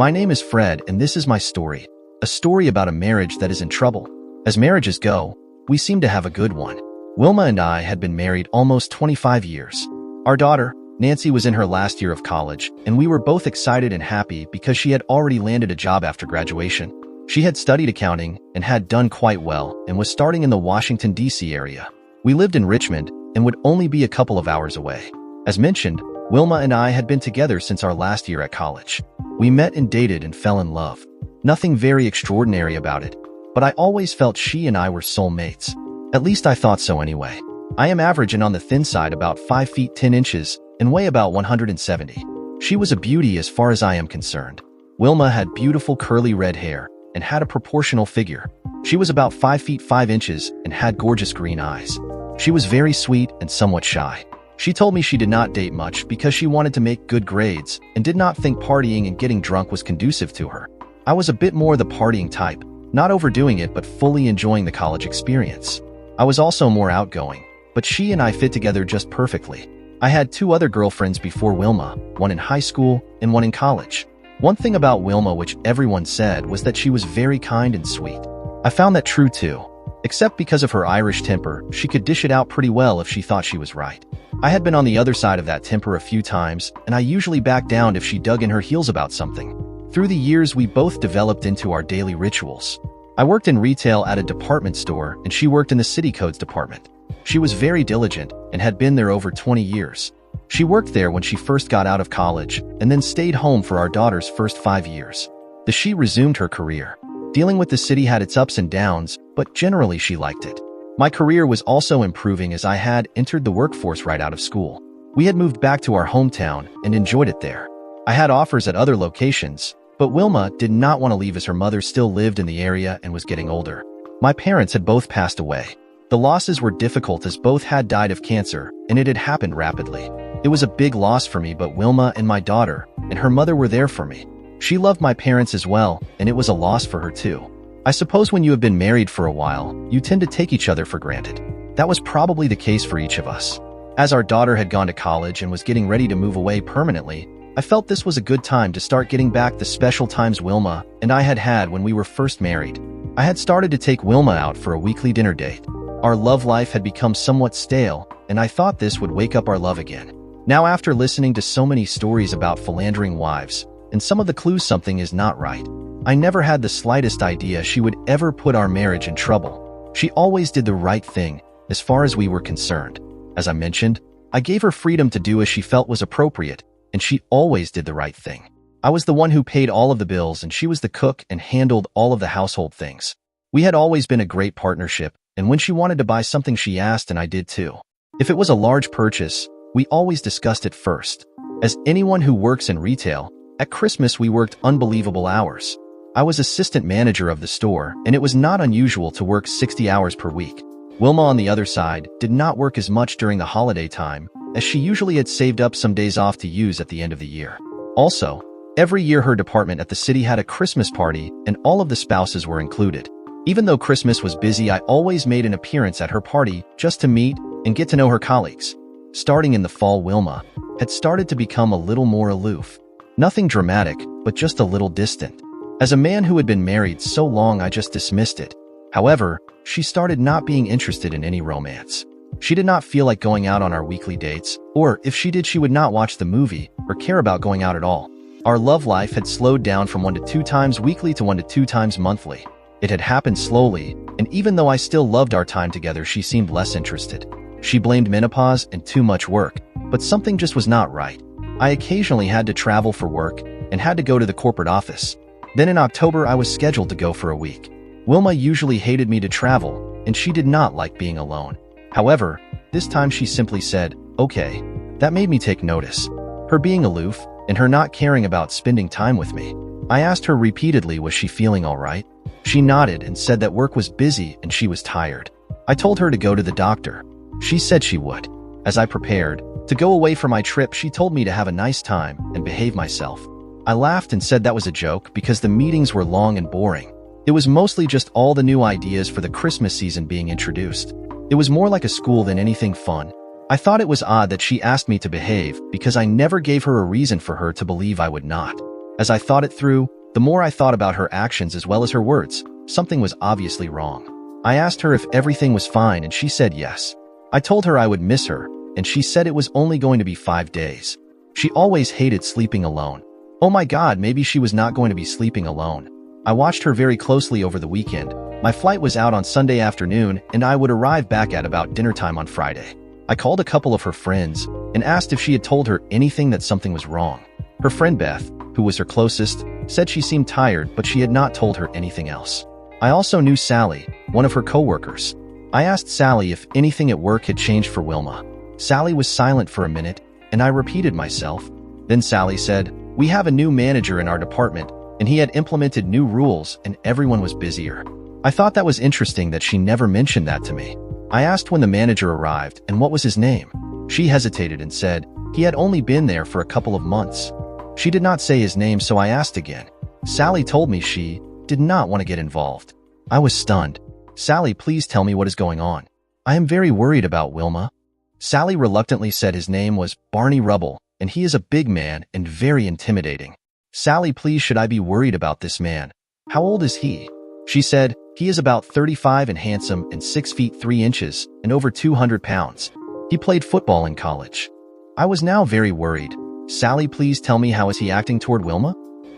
My name is Fred, and this is my story. A story about a marriage that is in trouble. As marriages go, we seem to have a good one. Wilma and I had been married almost 25 years. Our daughter, Nancy, was in her last year of college, and we were both excited and happy because she had already landed a job after graduation. She had studied accounting and had done quite well and was starting in the Washington, D.C. area. We lived in Richmond and would only be a couple of hours away. As mentioned, Wilma and I had been together since our last year at college. We met and dated and fell in love. Nothing very extraordinary about it, but I always felt she and I were soulmates. At least I thought so anyway. I am average and on the thin side, about 5 feet 10 inches, and weigh about 170. She was a beauty as far as I am concerned. Wilma had beautiful curly red hair and had a proportional figure. She was about 5 feet 5 inches and had gorgeous green eyes. She was very sweet and somewhat shy. She told me she did not date much because she wanted to make good grades and did not think partying and getting drunk was conducive to her. I was a bit more the partying type, not overdoing it but fully enjoying the college experience. I was also more outgoing, but she and I fit together just perfectly. I had 2 other girlfriends before Wilma, one in high school and one in college. One thing about Wilma which everyone said was that she was very kind and sweet. I found that true too. Except because of her Irish temper, she could dish it out pretty well if she thought she was right. I had been on the other side of that temper a few times, and I usually backed down if she dug in her heels about something. Through the years, we both developed into our daily rituals. I worked in retail at a department store, and she worked in the city codes department. She was very diligent and had been there over 20 years. She worked there when she first got out of college and then stayed home for our daughter's first 5 years. She resumed her career. Dealing with the city had its ups and downs, but generally she liked it. My career was also improving as I had entered the workforce right out of school. We had moved back to our hometown and enjoyed it there. I had offers at other locations, but Wilma did not want to leave as her mother still lived in the area and was getting older. My parents had both passed away. The losses were difficult as both had died of cancer, and it had happened rapidly. It was a big loss for me, but Wilma and my daughter and her mother were there for me. She loved my parents as well, and it was a loss for her too. I suppose when you have been married for a while, you tend to take each other for granted. That was probably the case for each of us. As our daughter had gone to college and was getting ready to move away permanently, I felt this was a good time to start getting back the special times Wilma and I had had when we were first married. I had started to take Wilma out for a weekly dinner date. Our love life had become somewhat stale, and I thought this would wake up our love again. Now, after listening to so many stories about philandering wives, and some of the clues something is not right, I never had the slightest idea she would ever put our marriage in trouble. She always did the right thing, as far as we were concerned. As I mentioned, I gave her freedom to do as she felt was appropriate, and she always did the right thing. I was the one who paid all of the bills, and she was the cook and handled all of the household things. We had always been a great partnership, and when she wanted to buy something she asked, and I did too. If it was a large purchase, we always discussed it first. As anyone who works in retail, at Christmas we worked unbelievable hours. I was assistant manager of the store, and it was not unusual to work 60 hours per week. Wilma, on the other side, did not work as much during the holiday time, as she usually had saved up some days off to use at the end of the year. Also, every year her department at the city had a Christmas party, and all of the spouses were included. Even though Christmas was busy, I always made an appearance at her party just to meet and get to know her colleagues. Starting in the fall, Wilma had started to become a little more aloof. Nothing dramatic, but just a little distant. As a man who had been married so long, I just dismissed it. However, she started not being interested in any romance. She did not feel like going out on our weekly dates, or if she did, she would not watch the movie or care about going out at all. Our love life had slowed down from 1 to 2 times weekly to 1 to 2 times monthly. It had happened slowly, and even though I still loved our time together, she seemed less interested. She blamed menopause and too much work, but something just was not right. I occasionally had to travel for work and had to go to the corporate office. Then in October, I was scheduled to go for a week. Wilma usually hated me to travel, and she did not like being alone. However, this time she simply said, "Okay." That made me take notice. Her being aloof, and her not caring about spending time with me. I asked her repeatedly, was she feeling all right? She nodded and said that work was busy and she was tired. I told her to go to the doctor. She said she would. As I prepared to go away for my trip, she told me to have a nice time and behave myself. I laughed and said that was a joke because the meetings were long and boring. It was mostly just all the new ideas for the Christmas season being introduced. It was more like a school than anything fun. I thought it was odd that she asked me to behave because I never gave her a reason for her to believe I would not. As I thought it through, the more I thought about her actions as well as her words, something was obviously wrong. I asked her if everything was fine and she said yes. I told her I would miss her, and she said it was only going to be 5 days. She always hated sleeping alone. Oh my God, maybe she was not going to be sleeping alone. I watched her very closely over the weekend. My flight was out on Sunday afternoon, and I would arrive back at about dinner time on Friday. I called a couple of her friends and asked if she had told her anything that something was wrong. Her friend Beth, who was her closest, said she seemed tired, but she had not told her anything else. I also knew Sally, one of her coworkers. I asked Sally if anything at work had changed for Wilma. Sally was silent for a minute, and I repeated myself. Then Sally said, "We have a new manager in our department, and he had implemented new rules and everyone was busier." I thought that was interesting that she never mentioned that to me. I asked when the manager arrived and what was his name. She hesitated and said he had only been there for a couple of months. She did not say his name, so I asked again. Sally told me she did not want to get involved. I was stunned. "Sally, please tell me what is going on. I am very worried about Wilma." Sally reluctantly said his name was Barney Rubble, and he is a big man and very intimidating. "Sally, please, should I be worried about this man? How old is he?" She said, "He is about 35 and handsome and 6 feet 3 inches and over 200 pounds. He played football in college." I was now very worried. "Sally, please tell me, how is he acting toward Wilma?"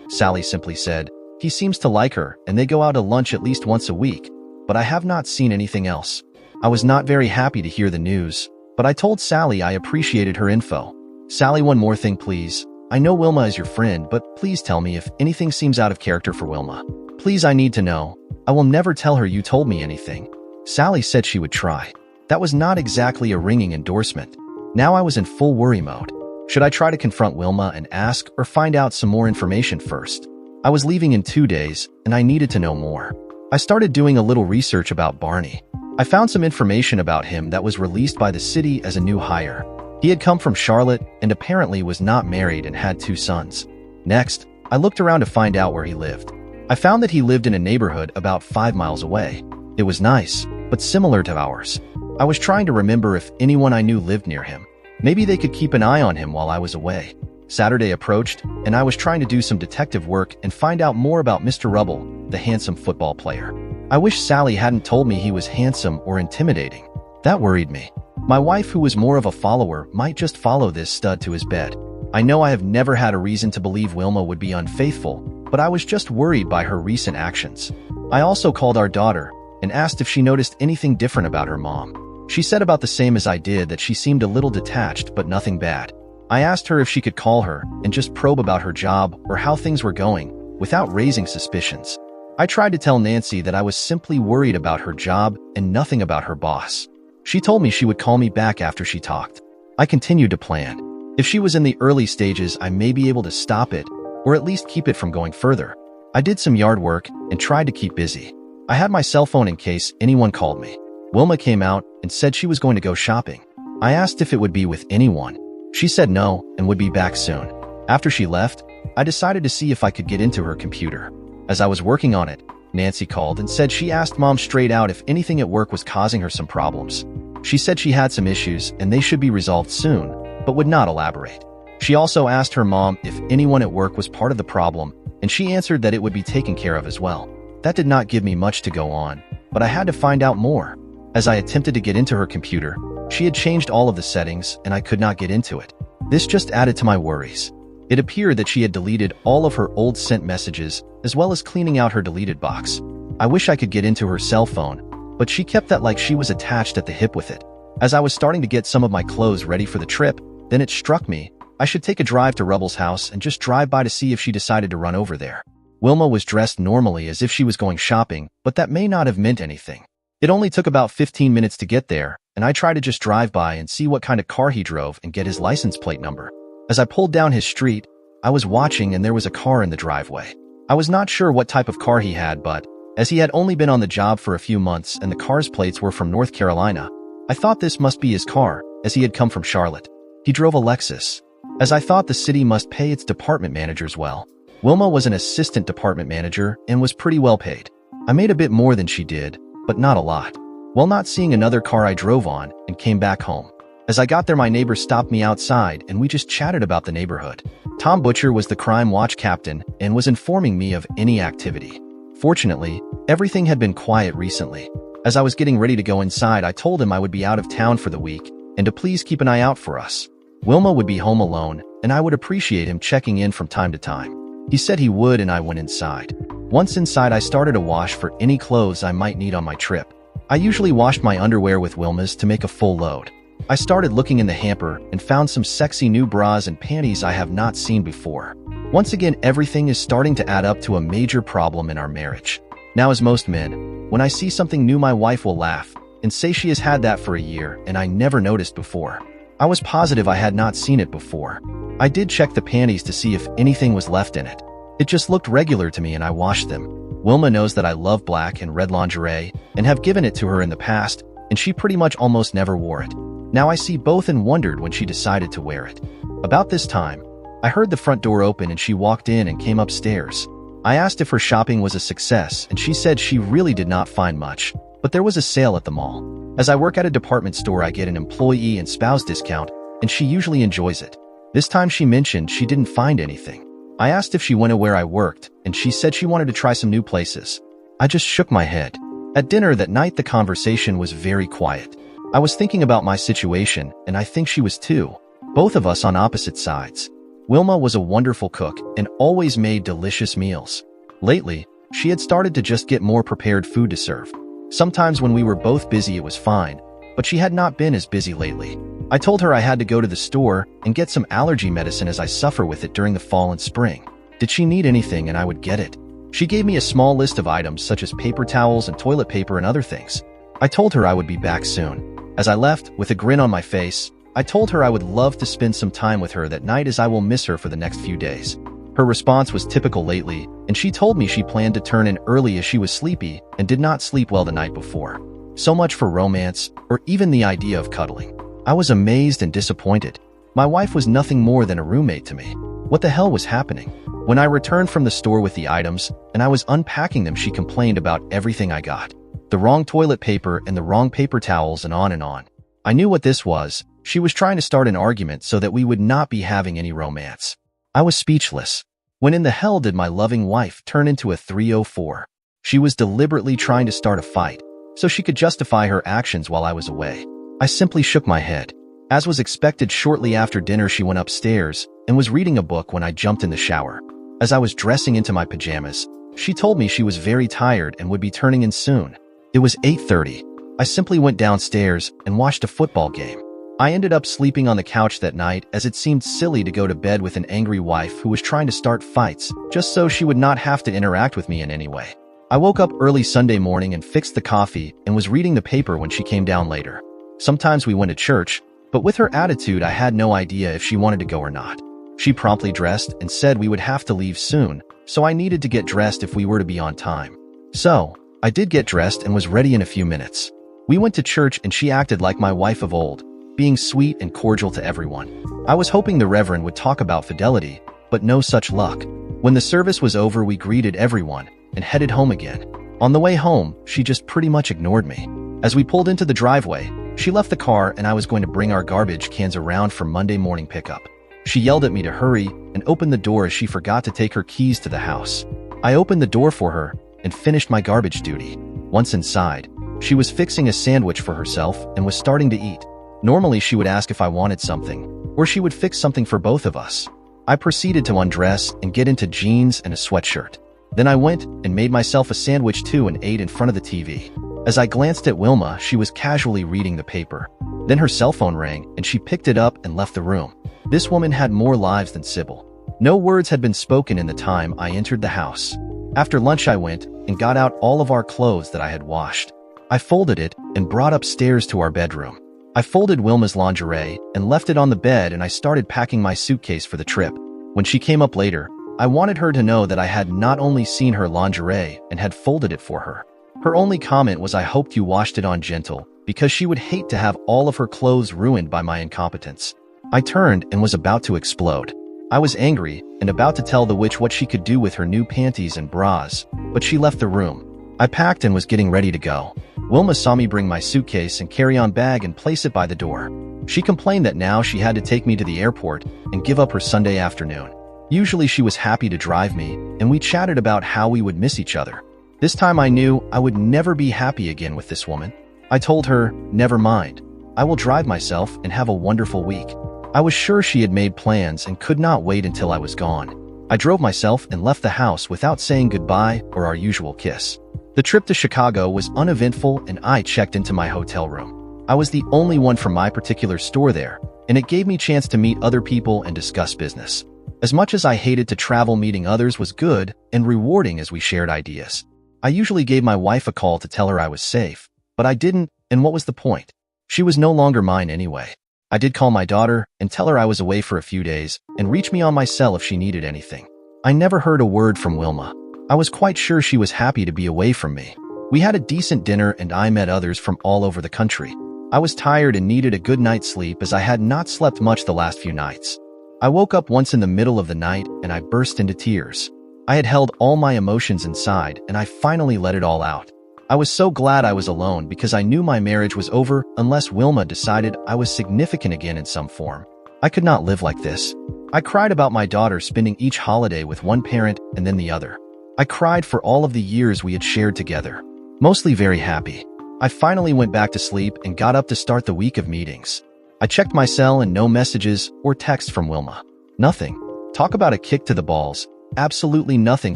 Sally simply said, "He seems to like her and they go out to lunch at least once a week, but I have not seen anything else." I was not very happy to hear the news, but I told Sally I appreciated her info. "Sally, one more thing, please. I know Wilma is your friend, but please tell me if anything seems out of character for Wilma. Please, I need to know. I will never tell her you told me anything." Sally said she would try. That was not exactly a ringing endorsement. Now I was in full worry mode. Should I try to confront Wilma and ask, or find out some more information first? I was leaving in 2 days, and I needed to know more. I started doing a little research about Barney. I found some information about him that was released by the city as a new hire. He had come from Charlotte and apparently was not married and had 2 sons. Next, I looked around to find out where he lived. I found that he lived in a neighborhood about 5 miles away. It was nice, but similar to ours. I was trying to remember if anyone I knew lived near him. Maybe they could keep an eye on him while I was away. Saturday approached, and I was trying to do some detective work and find out more about Mr. Rubble, the handsome football player. I wish Sally hadn't told me he was handsome or intimidating. That worried me. My wife, who was more of a follower, might just follow this stud to his bed. I know I have never had a reason to believe Wilma would be unfaithful, but I was just worried by her recent actions. I also called our daughter and asked if she noticed anything different about her mom. She said about the same as I did, that she seemed a little detached, but nothing bad. I asked her if she could call her and just probe about her job or how things were going, without raising suspicions. I tried to tell Nancy that I was simply worried about her job and nothing about her boss. She told me she would call me back after she talked. I continued to plan. If she was in the early stages, I may be able to stop it, or at least keep it from going further. I did some yard work and tried to keep busy. I had my cell phone in case anyone called me. Wilma came out and said she was going to go shopping. I asked if it would be with anyone. She said no and would be back soon. After she left, I decided to see if I could get into her computer. As I was working on it, Nancy called and said she asked Mom straight out if anything at work was causing her some problems. She said she had some issues and they should be resolved soon, but would not elaborate. She also asked her mom if anyone at work was part of the problem, and she answered that it would be taken care of as well. That did not give me much to go on, but I had to find out more. As I attempted to get into her computer, she had changed all of the settings and I could not get into it. This just added to my worries. It appeared that she had deleted all of her old sent messages, as well as cleaning out her deleted box. I wish I could get into her cell phone, but she kept that like she was attached at the hip with it. As I was starting to get some of my clothes ready for the trip, then it struck me I should take a drive to Rubble's house and just drive by to see if she decided to run over there. Wilma was dressed normally as if she was going shopping, but that may not have meant anything. It only took about 15 minutes to get there, and I tried to just drive by and see what kind of car he drove and get his license plate number. As I pulled down his street, I was watching and there was a car in the driveway. I was not sure what type of car he had, but as he had only been on the job for a few months and the car's plates were from North Carolina, I thought this must be his car, as he had come from Charlotte. He drove a Lexus. As I thought the city must pay its department managers well. Wilma was an assistant department manager and was pretty well paid. I made a bit more than she did, but not a lot. While not seeing another car, I drove on and came back home. As I got there, my neighbor stopped me outside and we just chatted about the neighborhood. Tom Butcher was the crime watch captain and was informing me of any activity. Fortunately, everything had been quiet recently. As I was getting ready to go inside, I told him I would be out of town for the week and to please keep an eye out for us. Wilma would be home alone and I would appreciate him checking in from time to time. He said he would and I went inside. Once inside, I started a wash for any clothes I might need on my trip. I usually washed my underwear with Wilma's to make a full load. I started looking in the hamper and found some sexy new bras and panties I have not seen before. Once again, everything is starting to add up to a major problem in our marriage. Now, as most men, when I see something new, my wife will laugh and say she has had that for a year and I never noticed before. I was positive I had not seen it before. I did check the panties to see if anything was left in it. It just looked regular to me and I washed them. Wilma knows that I love black and red lingerie and have given it to her in the past, and she pretty much almost never wore it. Now I see both and wondered when she decided to wear it. About this time, I heard the front door open and she walked in and came upstairs. I asked if her shopping was a success and she said she really did not find much, but there was a sale at the mall. As I work at a department store, I get an employee and spouse discount and she usually enjoys it. This time she mentioned she didn't find anything. I asked if she went to where I worked and she said she wanted to try some new places. I just shook my head. At dinner that night, the conversation was very quiet. I was thinking about my situation, and I think she was too. Both of us on opposite sides. Wilma was a wonderful cook and always made delicious meals. Lately, she had started to just get more prepared food to serve. Sometimes when we were both busy, it was fine, but she had not been as busy lately. I told her I had to go to the store and get some allergy medicine as I suffer with it during the fall and spring. Did she need anything and I would get it? She gave me a small list of items such as paper towels and toilet paper and other things. I told her I would be back soon. As I left, with a grin on my face, I told her I would love to spend some time with her that night as I will miss her for the next few days. Her response was typical lately, and she told me she planned to turn in early as she was sleepy and did not sleep well the night before. So much for romance, or even the idea of cuddling. I was amazed and disappointed. My wife was nothing more than a roommate to me. What the hell was happening? When I returned from the store with the items, and I was unpacking them, she complained about everything I got. The wrong toilet paper and the wrong paper towels and on and on. I knew what this was. She was trying to start an argument so that we would not be having any romance. I was speechless. When in the hell did my loving wife turn into a 304? She was deliberately trying to start a fight so she could justify her actions while I was away. I simply shook my head. As was expected, shortly after dinner, she went upstairs and was reading a book when I jumped in the shower. As I was dressing into my pajamas, she told me she was very tired and would be turning in soon. It was 8:30. I simply went downstairs and watched a football game. I ended up sleeping on the couch that night as it seemed silly to go to bed with an angry wife who was trying to start fights just so she would not have to interact with me in any way. I woke up early Sunday morning and fixed the coffee and was reading the paper when she came down later. Sometimes we went to church, but with her attitude, I had no idea if she wanted to go or not. She promptly dressed and said we would have to leave soon, so I needed to get dressed if we were to be on time. So, I did get dressed and was ready in a few minutes. We went to church and she acted like my wife of old, being sweet and cordial to everyone. I was hoping the Reverend would talk about fidelity, but no such luck. When the service was over, we greeted everyone and headed home again. On the way home, she just pretty much ignored me. As we pulled into the driveway, she left the car and I was going to bring our garbage cans around for Monday morning pickup. She yelled at me to hurry and opened the door as she forgot to take her keys to the house. I opened the door for her and finished my garbage duty. Once inside, she was fixing a sandwich for herself and was starting to eat. Normally, she would ask if I wanted something, or she would fix something for both of us. I proceeded to undress and get into jeans and a sweatshirt. Then I went and made myself a sandwich too and ate in front of the TV. As I glanced at Wilma, she was casually reading the paper. Then her cell phone rang and she picked it up and left the room. This woman had more lives than Sybil. No words had been spoken in the time I entered the house. After lunch, I went and got out all of our clothes that I had washed. I folded it and brought upstairs to our bedroom. I folded Wilma's lingerie and left it on the bed, and I started packing my suitcase for the trip. When she came up later, I wanted her to know that I had not only seen her lingerie and had folded it for her. Her only comment was, "I hoped you washed it on gentle," because she would hate to have all of her clothes ruined by my incompetence. I turned and was about to explode. I was angry and about to tell the witch what she could do with her new panties and bras, but she left the room. I packed and was getting ready to go. Wilma saw me bring my suitcase and carry-on bag and place it by the door. She complained that now she had to take me to the airport and give up her Sunday afternoon. Usually she was happy to drive me, and we chatted about how we would miss each other. This time I knew I would never be happy again with this woman. I told her, "Never mind. I will drive myself and have a wonderful week." I was sure she had made plans and could not wait until I was gone. I drove myself and left the house without saying goodbye or our usual kiss. The trip to Chicago was uneventful and I checked into my hotel room. I was the only one from my particular store there, and it gave me a chance to meet other people and discuss business. As much as I hated to travel, meeting others was good and rewarding as we shared ideas. I usually gave my wife a call to tell her I was safe, but I didn't, and what was the point? She was no longer mine anyway. I did call my daughter and tell her I was away for a few days and reach me on my cell if she needed anything. I never heard a word from Wilma. I was quite sure she was happy to be away from me. We had a decent dinner and I met others from all over the country. I was tired and needed a good night's sleep as I had not slept much the last few nights. I woke up once in the middle of the night and I burst into tears. I had held all my emotions inside and I finally let it all out. I was so glad I was alone because I knew my marriage was over unless Wilma decided I was significant again in some form. I could not live like this. I cried about my daughter spending each holiday with one parent and then the other. I cried for all of the years we had shared together. Mostly very happy. I finally went back to sleep and got up to start the week of meetings. I checked my cell and no messages or texts from Wilma. Nothing. Talk about a kick to the balls. Absolutely nothing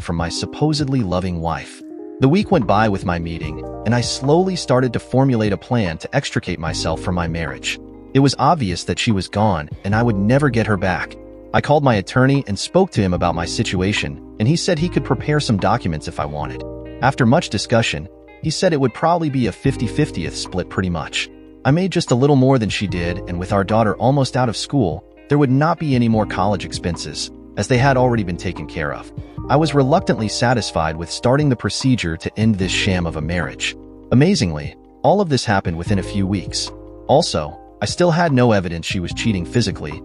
from my supposedly loving wife. The week went by with my meeting, and I slowly started to formulate a plan to extricate myself from my marriage. It was obvious that she was gone and I would never get her back. I called my attorney and spoke to him about my situation, and he said he could prepare some documents if I wanted. After much discussion, he said it would probably be a 50-50th split pretty much. I made just a little more than she did, and with our daughter almost out of school, there would not be any more college expenses, as they had already been taken care of. I was reluctantly satisfied with starting the procedure to end this sham of a marriage. Amazingly, all of this happened within a few weeks. Also, I still had no evidence she was cheating physically,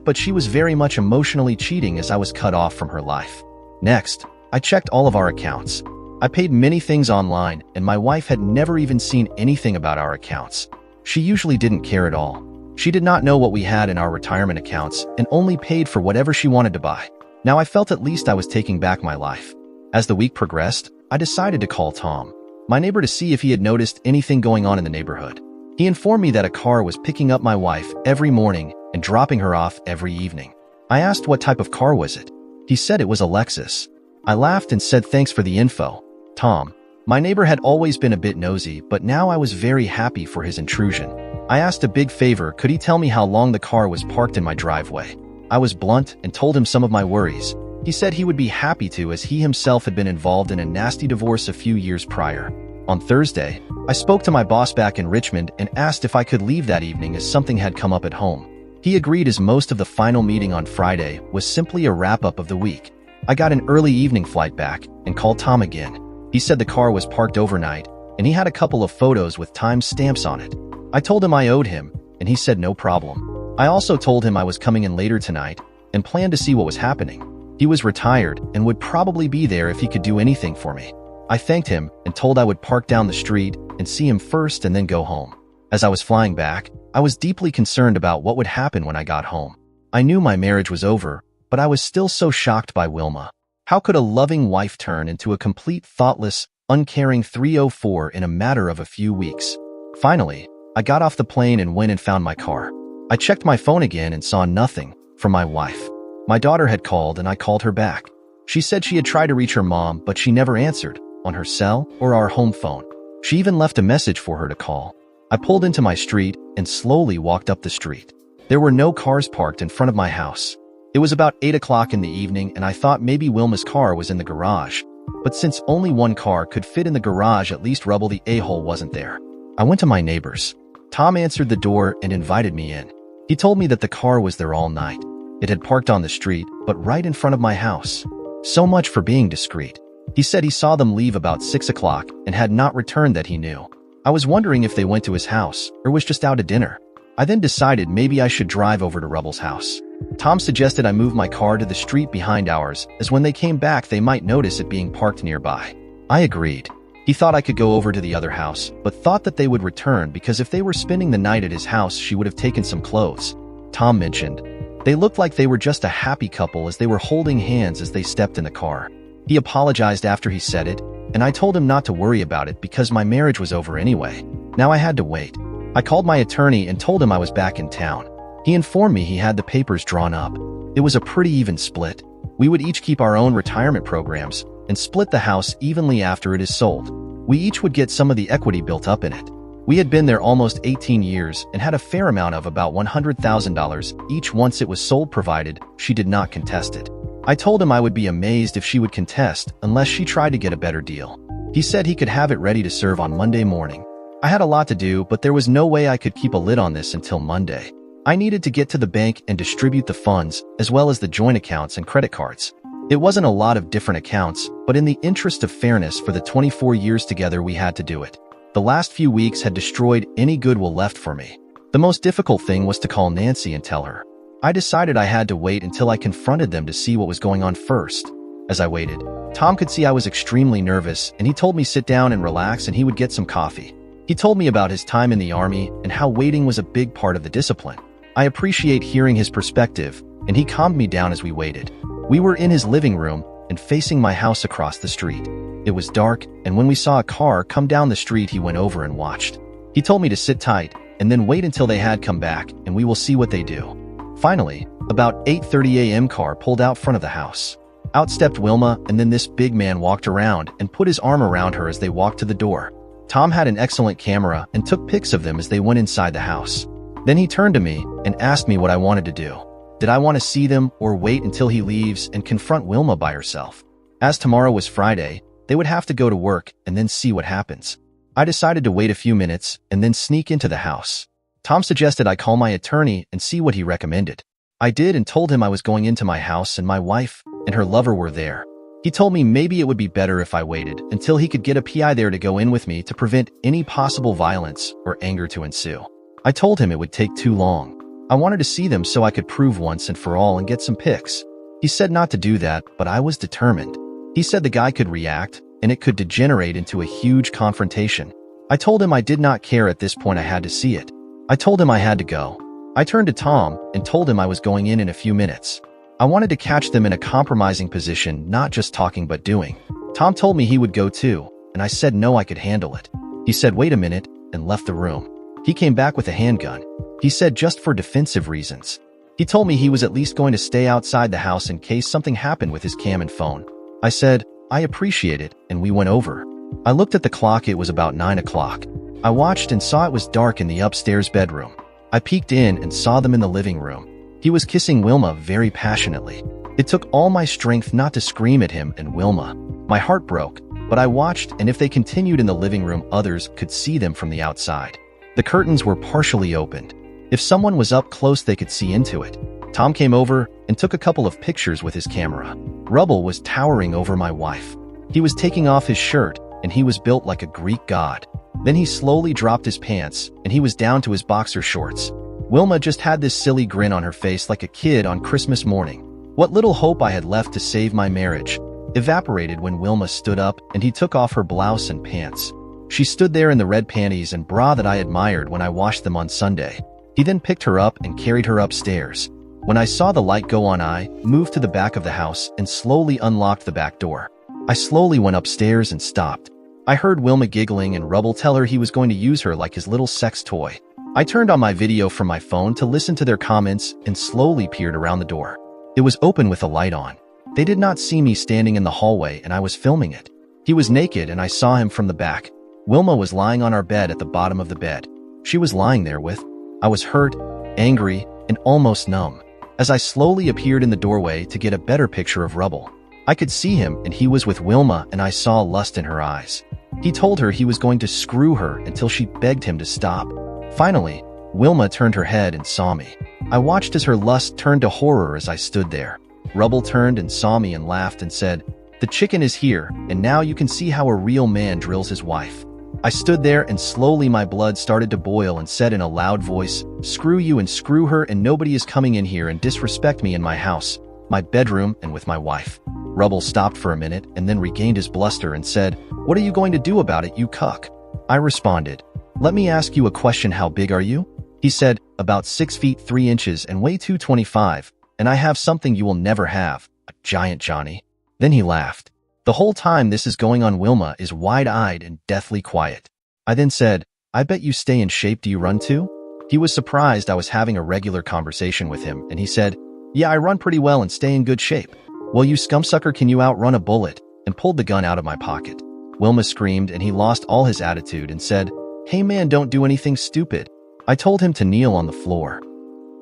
but she was very much emotionally cheating as I was cut off from her life. Next, I checked all of our accounts. I paid many things online, and my wife had never even seen anything about our accounts. She usually didn't care at all. She did not know what we had in our retirement accounts and only paid for whatever she wanted to buy. Now I felt at least I was taking back my life. As the week progressed, I decided to call Tom, my neighbor, to see if he had noticed anything going on in the neighborhood. He informed me that a car was picking up my wife every morning and dropping her off every evening. I asked what type of car was it. He said it was a Lexus. I laughed and said thanks for the info, Tom. My neighbor had always been a bit nosy, but now I was very happy for his intrusion. I asked a big favor: could he tell me how long the car was parked in my driveway? I was blunt and told him some of my worries. He said he would be happy to, as he himself had been involved in a nasty divorce a few years prior. On Thursday, I spoke to my boss back in Richmond and asked if I could leave that evening as something had come up at home. He agreed, as most of the final meeting on Friday was simply a wrap-up of the week. I got an early evening flight back and called Tom again. He said the car was parked overnight, and he had a couple of photos with time stamps on it. I told him I owed him, and he said no problem. I also told him I was coming in later tonight and planned to see what was happening. He was retired and would probably be there if he could do anything for me. I thanked him and told I would park down the street and see him first and then go home. As I was flying back, I was deeply concerned about what would happen when I got home. I knew my marriage was over, but I was still so shocked by Wilma. How could a loving wife turn into a complete, thoughtless, uncaring 304 in a matter of a few weeks? Finally, I got off the plane and went and found my car. I checked my phone again and saw nothing from my wife. My daughter had called and I called her back. She said she had tried to reach her mom, but she never answered, on her cell or our home phone. She even left a message for her to call. I pulled into my street and slowly walked up the street. There were no cars parked in front of my house. It was about 8 o'clock in the evening, and I thought maybe Wilma's car was in the garage. But since only one car could fit in the garage, at least Rubble the a-hole wasn't there. I went to my neighbor's. Tom answered the door and invited me in. He told me that the car was there all night. It had parked on the street, but right in front of my house. So much for being discreet. He said he saw them leave about 6 o'clock and had not returned that he knew. I was wondering if they went to his house or was just out to dinner. I then decided maybe I should drive over to Rubble's house. Tom suggested I move my car to the street behind ours, as when they came back they might notice it being parked nearby. I agreed. He thought I could go over to the other house, but thought that they would return because if they were spending the night at his house, she would have taken some clothes. Tom mentioned. They looked like they were just a happy couple as they were holding hands as they stepped in the car. He apologized after he said it, and I told him not to worry about it because my marriage was over anyway. Now I had to wait. I called my attorney and told him I was back in town. He informed me he had the papers drawn up. It was a pretty even split. We would each keep our own retirement programs and split the house evenly after it is sold. We each would get some of the equity built up in it. We had been there almost 18 years and had a fair amount of about $100,000 each once it was sold, provided she did not contest it. I told him I would be amazed if she would contest unless she tried to get a better deal. He said he could have it ready to serve on Monday morning. I had a lot to do, but there was no way I could keep a lid on this until Monday. I needed to get to the bank and distribute the funds, as well as the joint accounts and credit cards. It wasn't a lot of different accounts, but in the interest of fairness for the 24 years together we had to do it. The last few weeks had destroyed any goodwill left for me. The most difficult thing was to call Nancy and tell her. I decided I had to wait until I confronted them to see what was going on first. As I waited, Tom could see I was extremely nervous, and he told me sit down and relax and he would get some coffee. He told me about his time in the Army and how waiting was a big part of the discipline. I appreciate hearing his perspective, and he calmed me down as we waited. We were in his living room and facing my house across the street. It was dark, and when we saw a car come down the street, he went over and watched. He told me to sit tight and then wait until they had come back, and we will see what they do. Finally, about 8:30 a.m. car pulled out front of the house. Out stepped Wilma, and then this big man walked around and put his arm around her as they walked to the door. Tom had an excellent camera and took pics of them as they went inside the house. Then he turned to me and asked me what I wanted to do. Did I want to see them or wait until he leaves and confront Wilma by herself? As tomorrow was Friday, they would have to go to work and then see what happens. I decided to wait a few minutes and then sneak into the house. Tom suggested I call my attorney and see what he recommended. I did and told him I was going into my house and my wife and her lover were there. He told me maybe it would be better if I waited until he could get a PI there to go in with me to prevent any possible violence or anger to ensue. I told him it would take too long. I wanted to see them so I could prove once and for all and get some pics. He said not to do that, but I was determined. He said the guy could react, and it could degenerate into a huge confrontation. I told him I did not care at this point, I had to see it. I told him I had to go. I turned to Tom and told him I was going in a few minutes. I wanted to catch them in a compromising position, not just talking but doing. Tom told me he would go too, and I said no, I could handle it. He said wait a minute, and left the room. He came back with a handgun. He said just for defensive reasons. He told me he was at least going to stay outside the house in case something happened with his cam and phone. I said, I appreciate it, and we went over. I looked at the clock, it was about 9 o'clock. I watched and saw it was dark in the upstairs bedroom. I peeked in and saw them in the living room. He was kissing Wilma very passionately. It took all my strength not to scream at him and Wilma. My heart broke, but I watched, and if they continued in the living room, others could see them from the outside. The curtains were partially opened. If someone was up close, they could see into it. Tom came over and took a couple of pictures with his camera. Rubble was towering over my wife. He was taking off his shirt, and he was built like a Greek god. Then he slowly dropped his pants, and he was down to his boxer shorts. Wilma just had this silly grin on her face like a kid on Christmas morning. What little hope I had left to save my marriage evaporated when Wilma stood up and he took off her blouse and pants. She stood there in the red panties and bra that I admired when I washed them on Sunday. He then picked her up and carried her upstairs. When I saw the light go on, I moved to the back of the house and slowly unlocked the back door. I slowly went upstairs and stopped. I heard Wilma giggling and Rubble tell her he was going to use her like his little sex toy. I turned on my video from my phone to listen to their comments and slowly peered around the door. It was open with a light on. They did not see me standing in the hallway and I was filming it. He was naked and I saw him from the back. Wilma was lying on our bed at the bottom of the bed. She was lying there with. I was hurt, angry, and almost numb. As I slowly appeared in the doorway to get a better picture of Rubble, I could see him and he was with Wilma and I saw lust in her eyes. He told her he was going to screw her until she begged him to stop. Finally, Wilma turned her head and saw me. I watched as her lust turned to horror as I stood there. Rubble turned and saw me and laughed and said, "The chicken is here, and now you can see how a real man drills his wife." I stood there and slowly my blood started to boil and said in a loud voice, "Screw you and screw her, and nobody is coming in here and disrespect me in my house, my bedroom, and with my wife." Rubble stopped for a minute and then regained his bluster and said, "What are you going to do about it, you cuck?" I responded, "Let me ask you a question. How big are you?" He said, "About 6 feet 3 inches and weigh 225, and I have something you will never have, a giant Johnny." Then he laughed. The whole time this is going on, Wilma is wide-eyed and deathly quiet. I then said, "I bet you stay in shape. Do you run too?" He was surprised I was having a regular conversation with him, and he said, "Yeah, I run pretty well and stay in good shape." "Well, you scumsucker, can you outrun a bullet?" and pulled the gun out of my pocket. Wilma screamed, and he lost all his attitude and said, "Hey man, don't do anything stupid." I told him to kneel on the floor.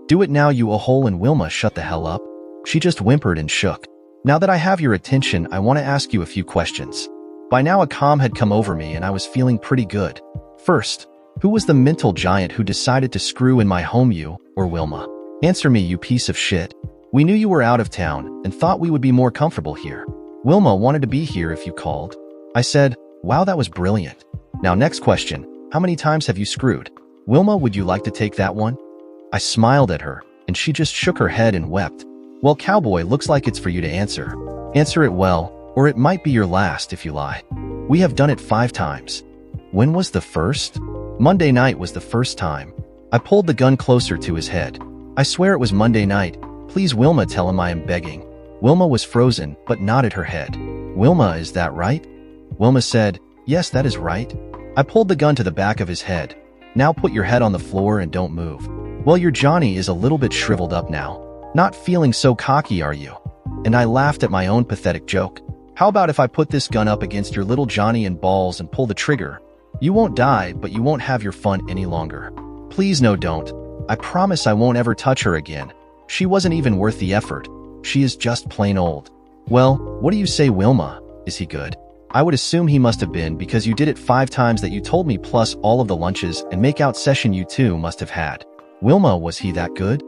"Do it now, you a-hole," and Wilma shut the hell up. She just whimpered and shook. "Now that I have your attention, I want to ask you a few questions." By now a calm had come over me and I was feeling pretty good. First, who was the mental giant who decided to screw in my home, you or Wilma? Answer me, you piece of shit. We knew you were out of town and thought we would be more comfortable here. Wilma wanted to be here if you called. I said, "Wow, that was brilliant." Now next question, how many times have you screwed? Wilma, would you like to take that one? I smiled at her and she just shook her head and wept. Well, cowboy, looks like it's for you to answer. Answer it well, or it might be your last if you lie. We have done it 5 times. When was the first? Monday night was the first time. I pulled the gun closer to his head. I swear it was Monday night. Please, Wilma, tell him I am begging. Wilma was frozen, but nodded her head. Wilma, is that right? Wilma said, "Yes, that is right." I pulled the gun to the back of his head. Now put your head on the floor and don't move. Well, your Johnny is a little bit shriveled up now. Not feeling so cocky, are you? And I laughed at my own pathetic joke. How about if I put this gun up against your little Johnny and balls and pull the trigger? You won't die, but you won't have your fun any longer. Please, no, don't. I promise I won't ever touch her again. She wasn't even worth the effort. She is just plain old. Well, what do you say, Wilma? Is he good? I would assume he must have been, because you did it 5 times that you told me, plus all of the lunches and make-out session you two must have had. Wilma, was he that good?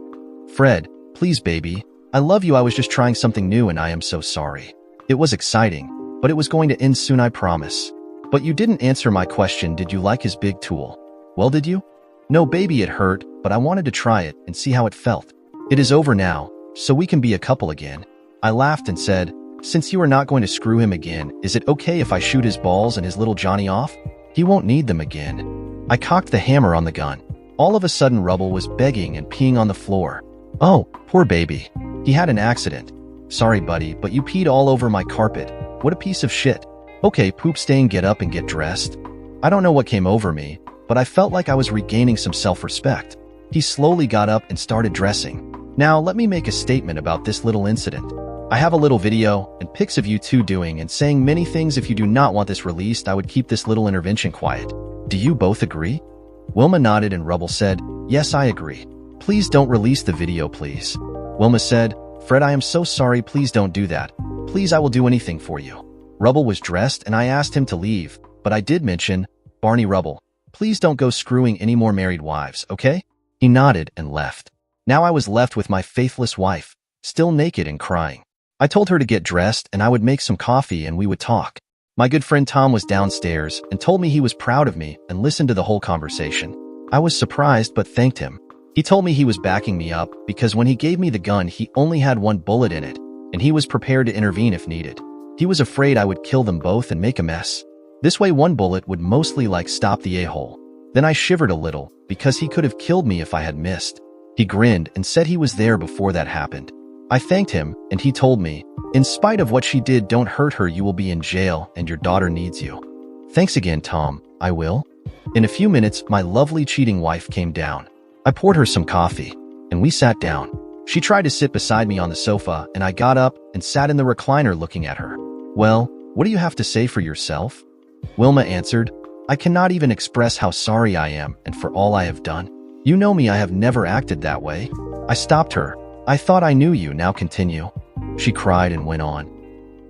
Fred, please, baby. I love you. I was just trying something new and I am so sorry. It was exciting, but it was going to end soon, I promise. But you didn't answer my question. Did you like his big tool? Well, did you? No, baby, it hurt, but I wanted to try it and see how it felt. It is over now, so we can be a couple again. I laughed and said, "Since you are not going to screw him again, is it okay if I shoot his balls and his little Johnny off? He won't need them again." I cocked the hammer on the gun. All of a sudden, Rubble was begging and peeing on the floor. Oh, poor baby. He had an accident. Sorry, buddy, but you peed all over my carpet. What a piece of shit. Okay, poop stain, get up and get dressed. I don't know what came over me, but I felt like I was regaining some self-respect. He slowly got up and started dressing. Now, let me make a statement about this little incident. I have a little video and pics of you two doing and saying many things. If you do not want this released, I would keep this little intervention quiet. Do you both agree? Wilma nodded and Rubble said, "Yes, I agree. Please don't release the video, please." Wilma said, "Fred, I am so sorry. Please don't do that. Please, I will do anything for you." Rubble was dressed and I asked him to leave, but I did mention, "Barney Rubble, please don't go screwing any more married wives, okay?" He nodded and left. Now I was left with my faithless wife, still naked and crying. I told her to get dressed and I would make some coffee and we would talk. My good friend Tom was downstairs and told me he was proud of me and listened to the whole conversation. I was surprised but thanked him. He told me he was backing me up because when he gave me the gun, he only had 1 bullet in it, and he was prepared to intervene if needed. He was afraid I would kill them both and make a mess. This way 1 bullet would mostly stop the a-hole. Then I shivered a little because he could have killed me if I had missed. He grinned and said he was there before that happened. I thanked him and he told me, "In spite of what she did, don't hurt her. You will be in jail and your daughter needs you." Thanks again, Tom. I will. In a few minutes, my lovely cheating wife came down. I poured her some coffee and we sat down. She tried to sit beside me on the sofa and I got up and sat in the recliner looking at her. "Well, what do you have to say for yourself?" Wilma answered, "I cannot even express how sorry I am and for all I have done. You know me, I have never acted that way." I stopped her. "I thought I knew you, now continue." She cried and went on.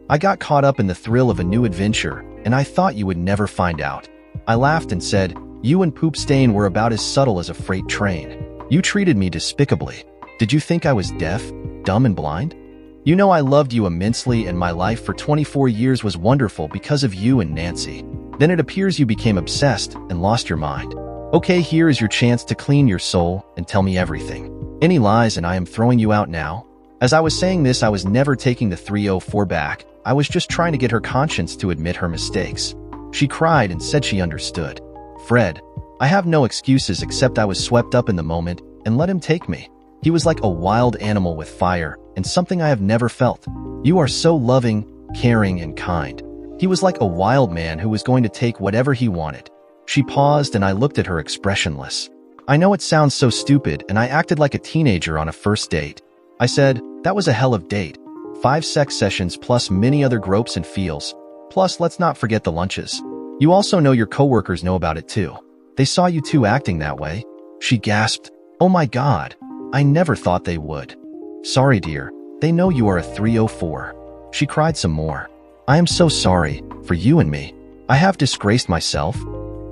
"I got caught up in the thrill of a new adventure, and I thought you would never find out." I laughed and said, "You and Poop Stain were about as subtle as a freight train. You treated me despicably. Did you think I was deaf, dumb, and blind? You know I loved you immensely and my life for 24 years was wonderful because of you and Nancy. Then it appears you became obsessed and lost your mind. Okay, here is your chance to clean your soul and tell me everything. Any lies and I am throwing you out now." As I was saying this, I was never taking the 304 back. I was just trying to get her conscience to admit her mistakes. She cried and said she understood. Fred, I have no excuses except I was swept up in the moment and let him take me. He was like a wild animal with fire and something I have never felt. You are so loving, caring, and kind. He was like a wild man who was going to take whatever he wanted. She paused and I looked at her expressionless. I know it sounds so stupid and I acted like a teenager on a first date. I said, that was a hell of date. 5 sex sessions plus many other gropes and feels. Plus, let's not forget the lunches. You also know your coworkers know about it too. They saw you two acting that way. She gasped, oh my God, I never thought they would. Sorry, dear. They know you are a 304. She cried some more. I am so sorry, for you and me. I have disgraced myself.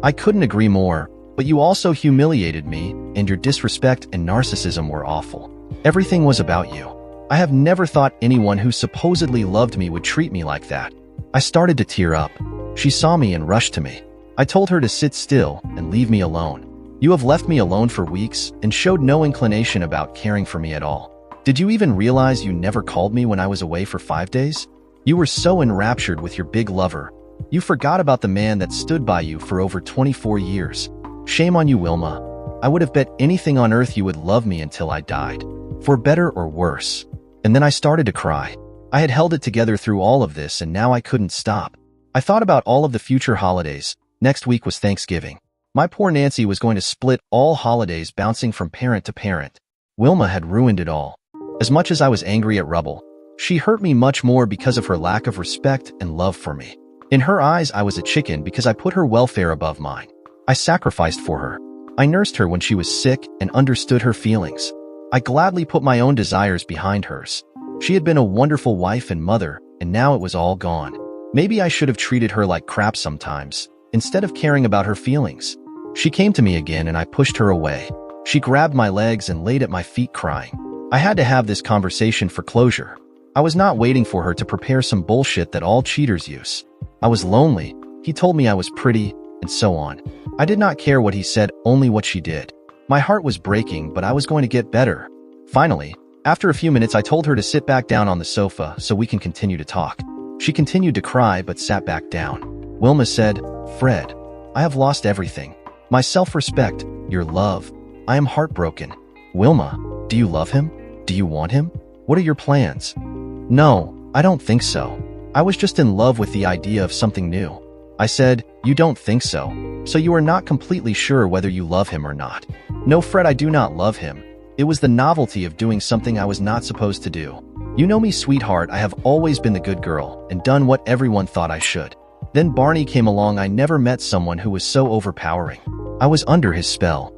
I couldn't agree more, but you also humiliated me, and your disrespect and narcissism were awful. Everything was about you. I have never thought anyone who supposedly loved me would treat me like that. I started to tear up. She saw me and rushed to me. I told her to sit still and leave me alone. You have left me alone for weeks and showed no inclination about caring for me at all. Did you even realize you never called me when I was away for 5 days? You were so enraptured with your big lover. You forgot about the man that stood by you for over 24 years. Shame on you, Wilma. I would have bet anything on earth you would love me until I died. For better or worse. And then I started to cry. I had held it together through all of this and now I couldn't stop. I thought about all of the future holidays. Next week was Thanksgiving. My poor Nancy was going to split all holidays bouncing from parent to parent. Wilma had ruined it all. As much as I was angry at Rubble, she hurt me much more because of her lack of respect and love for me. In her eyes, I was a chicken because I put her welfare above mine. I sacrificed for her. I nursed her when she was sick and understood her feelings. I gladly put my own desires behind hers. She had been a wonderful wife and mother, and now it was all gone. Maybe I should have treated her like crap sometimes, instead of caring about her feelings. She came to me again and I pushed her away. She grabbed my legs and laid at my feet crying. I had to have this conversation for closure. I was not waiting for her to prepare some bullshit that all cheaters use. I was lonely. He told me I was pretty, and so on. I did not care what he said, only what she did. My heart was breaking, but I was going to get better. Finally, after a few minutes, I told her to sit back down on the sofa so we can continue to talk. She continued to cry but sat back down. Wilma said, Fred, I have lost everything. My self-respect, your love. I am heartbroken. Wilma, do you love him? Do you want him? What are your plans? No, I don't think so. I was just in love with the idea of something new. I said, you don't think so. So you are not completely sure whether you love him or not. No, Fred, I do not love him. It was the novelty of doing something I was not supposed to do. You know me, sweetheart, I have always been the good girl and done what everyone thought I should. Then Barney came along. I never met someone who was so overpowering. I was under his spell.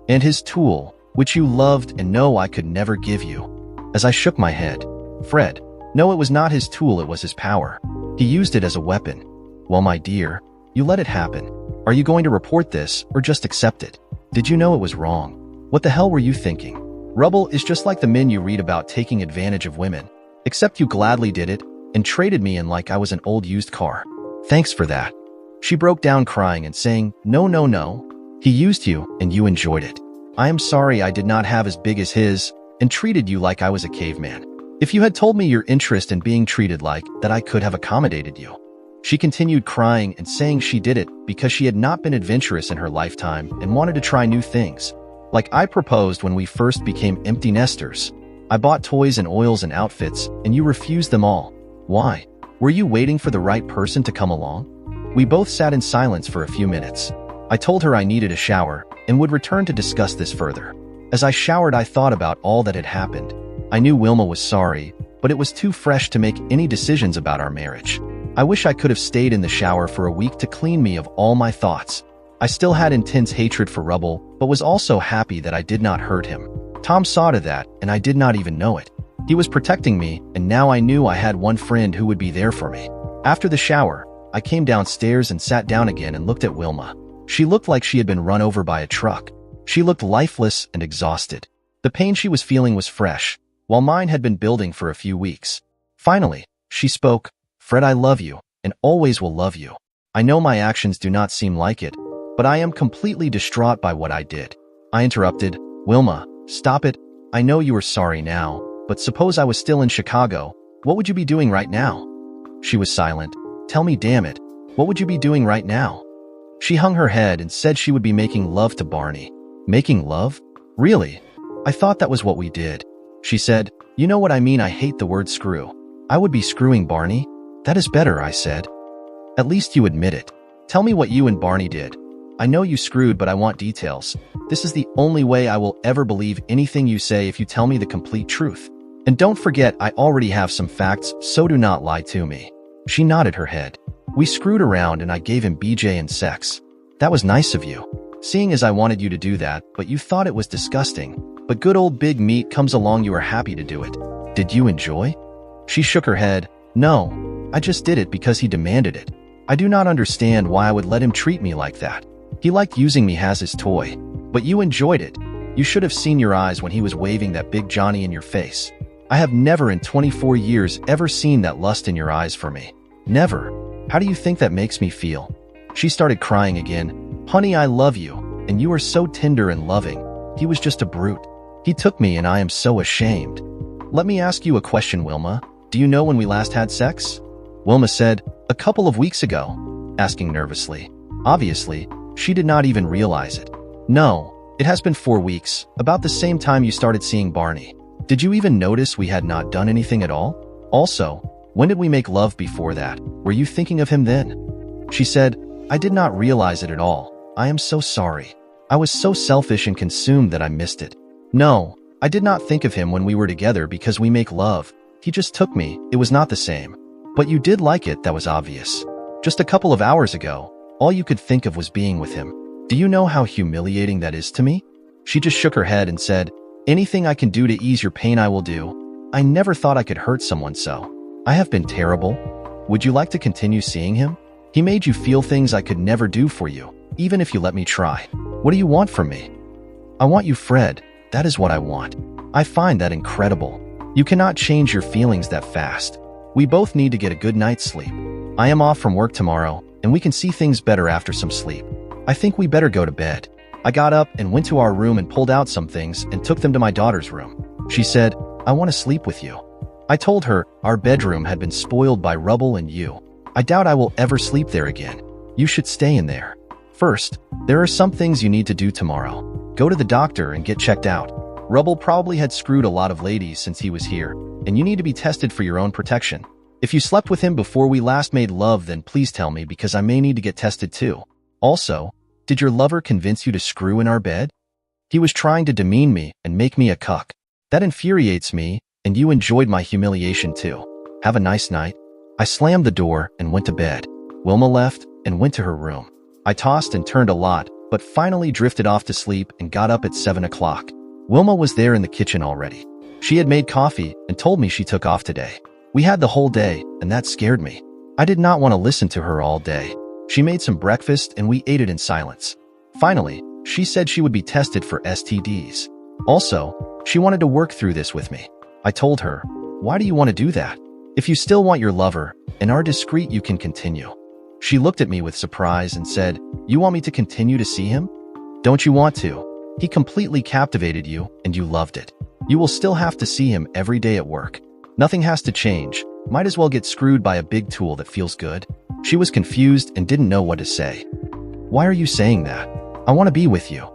And his tool, which you loved and know I could never give you. As I shook my head, Fred, no, it was not his tool, it was his power. He used it as a weapon. Well, my dear, you let it happen. Are you going to report this or just accept it? Did you know it was wrong? What the hell were you thinking? Rubble is just like the men you read about taking advantage of women. Except you gladly did it and traded me in like I was an old used car. Thanks for that. She broke down crying and saying, no, no, no. He used you and you enjoyed it. I am sorry I did not have as big as his and treated you like I was a caveman. If you had told me your interest in being treated like that, I could have accommodated you. She continued crying and saying she did it because she had not been adventurous in her lifetime and wanted to try new things. Like I proposed when we first became empty nesters. I bought toys and oils and outfits, and you refused them all. Why? Were you waiting for the right person to come along? We both sat in silence for a few minutes. I told her I needed a shower and would return to discuss this further. As I showered, I thought about all that had happened. I knew Wilma was sorry, but it was too fresh to make any decisions about our marriage. I wish I could have stayed in the shower for a week to clean me of all my thoughts. I still had intense hatred for Rubble, but was also happy that I did not hurt him. Tom saw to that, and I did not even know it. He was protecting me, and now I knew I had one friend who would be there for me. After the shower, I came downstairs and sat down again and looked at Wilma. She looked like she had been run over by a truck. She looked lifeless and exhausted. The pain she was feeling was fresh, while mine had been building for a few weeks. Finally, she spoke, Fred, I love you, and always will love you. I know my actions do not seem like it, but I am completely distraught by what I did. I interrupted, Wilma, stop it. I know you are sorry now, but suppose I was still in Chicago, what would you be doing right now? She was silent. Tell me, damn it. What would you be doing right now? She hung her head and said she would be making love to Barney. Making love? Really? I thought that was what we did. She said, you know what I mean, I hate the word screw. I would be screwing Barney? That is better, I said. At least you admit it. Tell me what you and Barney did. I know you screwed, but I want details. This is the only way I will ever believe anything you say if you tell me the complete truth. And don't forget, I already have some facts, so do not lie to me. She nodded her head. We screwed around and I gave him BJ and sex. That was nice of you. Seeing as I wanted you to do that, but you thought it was disgusting. But good old Big Meat comes along, you were happy to do it. Did you enjoy? She shook her head. No, I just did it because he demanded it. I do not understand why I would let him treat me like that. He liked using me as his toy. But you enjoyed it. You should have seen your eyes when he was waving that big Johnny in your face. I have never in 24 years ever seen that lust in your eyes for me. Never. How do you think that makes me feel? She started crying again. Honey, I love you, and you are so tender and loving. He was just a brute. He took me and I am so ashamed. Let me ask you a question, Wilma. Do you know when we last had sex? Wilma said, a couple of weeks ago, asking nervously. Obviously, she did not even realize it. No, it has been 4 weeks, about the same time you started seeing Barney. Did you even notice we had not done anything at all? Also, when did we make love before that? Were you thinking of him then? She said, I did not realize it at all. I am so sorry. I was so selfish and consumed that I missed it. No, I did not think of him when we were together because we make love. He just took me, it was not the same. But you did like it, that was obvious. Just a couple of hours ago, all you could think of was being with him. Do you know how humiliating that is to me? She just shook her head and said, anything I can do to ease your pain I will do. I never thought I could hurt someone so. I have been terrible. Would you like to continue seeing him? He made you feel things I could never do for you, even if you let me try. What do you want from me? I want you, Fred. That is what I want. I find that incredible. You cannot change your feelings that fast. We both need to get a good night's sleep. I am off from work tomorrow, and we can see things better after some sleep. I think we better go to bed. I got up and went to our room and pulled out some things and took them to my daughter's room. She said, I want to sleep with you. I told her our bedroom had been spoiled by rubble and you. I doubt I will ever sleep there again. You should stay in there. First, there are some things you need to do tomorrow. Go to the doctor and get checked out. Rubble probably had screwed a lot of ladies since he was here, and you need to be tested for your own protection. If you slept with him before we last made love, then please tell me because I may need to get tested too. Also, did your lover convince you to screw in our bed? He was trying to demean me and make me a cuck. That infuriates me, and you enjoyed my humiliation too. Have a nice night. I slammed the door and went to bed. Wilma left and went to her room. I tossed and turned a lot, but finally drifted off to sleep and got up at 7 o'clock. Wilma was there in the kitchen already. She had made coffee and told me she took off today. We had the whole day, and that scared me. I did not want to listen to her all day. She made some breakfast and we ate it in silence. Finally, she said she would be tested for STDs. Also, she wanted to work through this with me. I told her, why do you want to do that? If you still want your lover and are discreet, you can continue. She looked at me with surprise and said, you want me to continue to see him? Don't you want to? He completely captivated you and you loved it. You will still have to see him every day at work. Nothing has to change. Might as well get screwed by a big tool that feels good. She was confused and didn't know what to say. Why are you saying that? I want to be with you.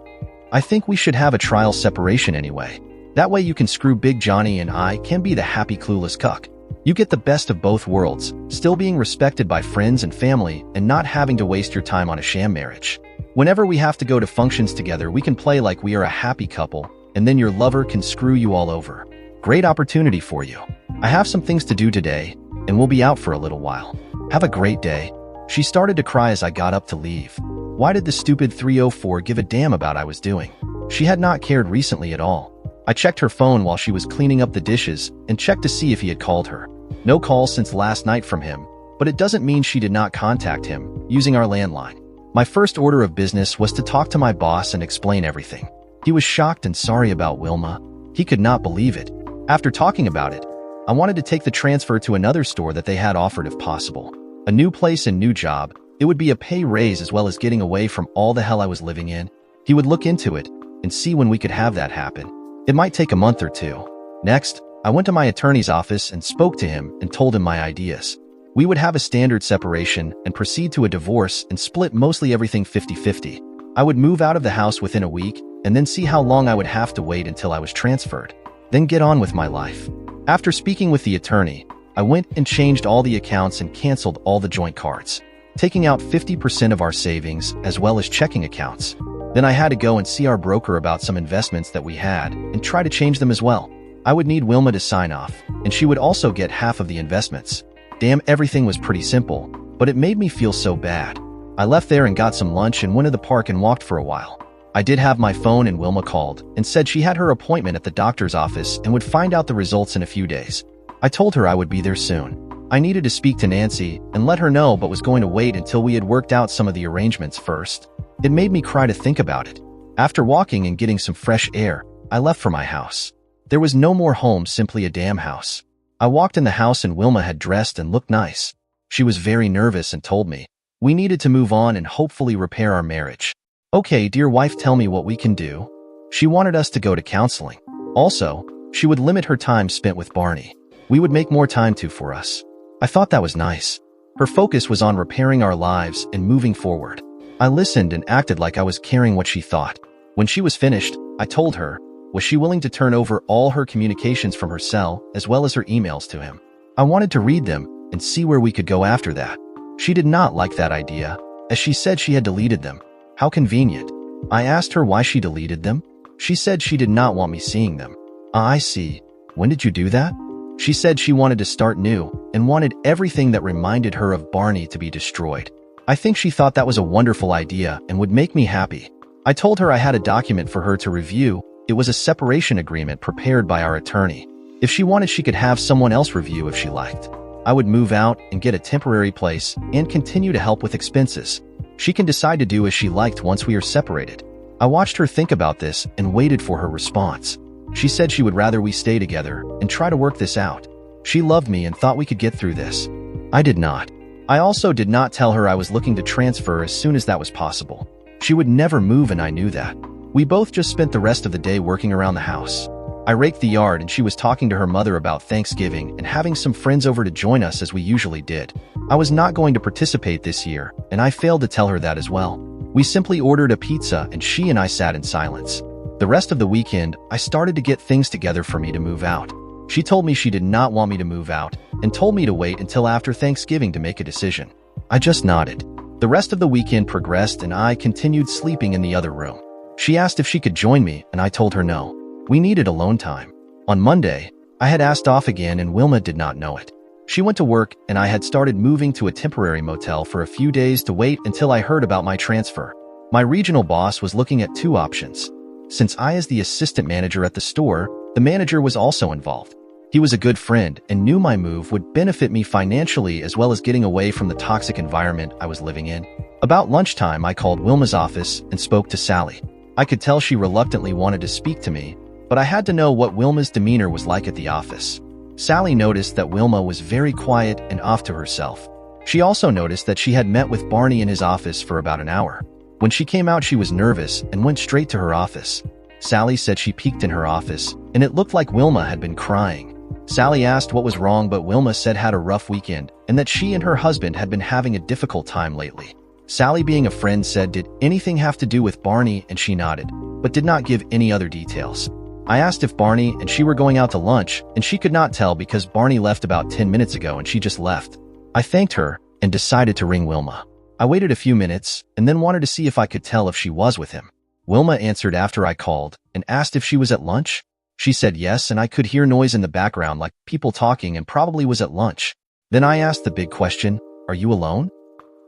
I think we should have a trial separation anyway. That way you can screw Big Johnny and I can be the happy clueless cuck. You get the best of both worlds, still being respected by friends and family and not having to waste your time on a sham marriage. Whenever we have to go to functions together, we can play like we are a happy couple, and then your lover can screw you all over. Great opportunity for you. I have some things to do today, and we'll be out for a little while. Have a great day. She started to cry as I got up to leave. Why did the stupid 304 give a damn about I was doing? She had not cared recently at all. I checked her phone while she was cleaning up the dishes and checked to see if he had called her. No calls since last night from him, but it doesn't mean she did not contact him using our landline. My first order of business was to talk to my boss and explain everything. He was shocked and sorry about Wilma. He could not believe it. After talking about it, I wanted to take the transfer to another store that they had offered if possible. A new place and new job. It would be a pay raise as well as getting away from all the hell I was living in. He would look into it and see when we could have that happen. It might take a month or two. Next, I went to my attorney's office and spoke to him and told him my ideas. We would have a standard separation and proceed to a divorce and split mostly everything 50-50. I would move out of the house within a week and then see how long I would have to wait until I was transferred, then get on with my life. After speaking with the attorney, I went and changed all the accounts and canceled all the joint cards, taking out 50% of our savings as well as checking accounts. Then I had to go and see our broker about some investments that we had and try to change them as well. I would need Wilma to sign off, and she would also get half of the investments. Damn, everything was pretty simple, but it made me feel so bad. I left there and got some lunch and went to the park and walked for a while. I did have my phone and Wilma called and said she had her appointment at the doctor's office and would find out the results in a few days. I told her I would be there soon. I needed to speak to Nancy and let her know, but was going to wait until we had worked out some of the arrangements first. It made me cry to think about it. After walking and getting some fresh air, I left for my house. There was no more home, simply a damn house. I walked in the house and Wilma had dressed and looked nice. She was very nervous and told me we needed to move on and hopefully repair our marriage. Okay, dear wife, tell me what we can do. She wanted us to go to counseling. Also, she would limit her time spent with Barney. We would make more time for us. I thought that was nice. Her focus was on repairing our lives and moving forward. I listened and acted like I was caring what she thought. When she was finished, I told her, was she willing to turn over all her communications from her cell as well as her emails to him? I wanted to read them and see where we could go after that. She did not like that idea, as she said she had deleted them. How convenient. I asked her why she deleted them. She said she did not want me seeing them. I see. When did you do that? She said she wanted to start new and wanted everything that reminded her of Barney to be destroyed. I think she thought that was a wonderful idea and would make me happy. I told her I had a document for her to review. It was a separation agreement prepared by our attorney. If she wanted, she could have someone else review if she liked. I would move out and get a temporary place and continue to help with expenses. She can decide to do as she liked once we are separated. I watched her think about this and waited for her response. She said she would rather we stay together and try to work this out. She loved me and thought we could get through this. I did not. I also did not tell her I was looking to transfer as soon as that was possible. She would never move and I knew that. We both just spent the rest of the day working around the house. I raked the yard and she was talking to her mother about Thanksgiving and having some friends over to join us as we usually did. I was not going to participate this year, and I failed to tell her that as well. We simply ordered a pizza and she and I sat in silence. The rest of the weekend, I started to get things together for me to move out. She told me she did not want me to move out and told me to wait until after Thanksgiving to make a decision. I just nodded. The rest of the weekend progressed and I continued sleeping in the other room. She asked if she could join me and I told her no. We needed alone time. On Monday, I had asked off again and Wilma did not know it. She went to work and I had started moving to a temporary motel for a few days to wait until I heard about my transfer. My regional boss was looking at two options. Since I is the assistant manager at the store, the manager was also involved. He was a good friend and knew my move would benefit me financially as well as getting away from the toxic environment I was living in. About lunchtime, I called Wilma's office and spoke to Sally. I could tell she reluctantly wanted to speak to me, but I had to know what Wilma's demeanor was like at the office. Sally noticed that Wilma was very quiet and off to herself. She also noticed that she had met with Barney in his office for about an hour. When she came out, she was nervous and went straight to her office. Sally said she peeked in her office, and it looked like Wilma had been crying. Sally asked what was wrong, but Wilma said had a rough weekend and that she and her husband had been having a difficult time lately. Sally, being a friend, said, "Did anything have to do with Barney?" and she nodded, but did not give any other details. I asked if Barney and she were going out to lunch, and she could not tell because Barney left about 10 minutes ago and she just left. I thanked her and decided to ring Wilma. I waited a few minutes and then wanted to see if I could tell if she was with him. Wilma answered after I called and asked if she was at lunch. She said yes, and I could hear noise in the background like people talking and probably was at lunch. Then I asked the big question, "Are you alone?"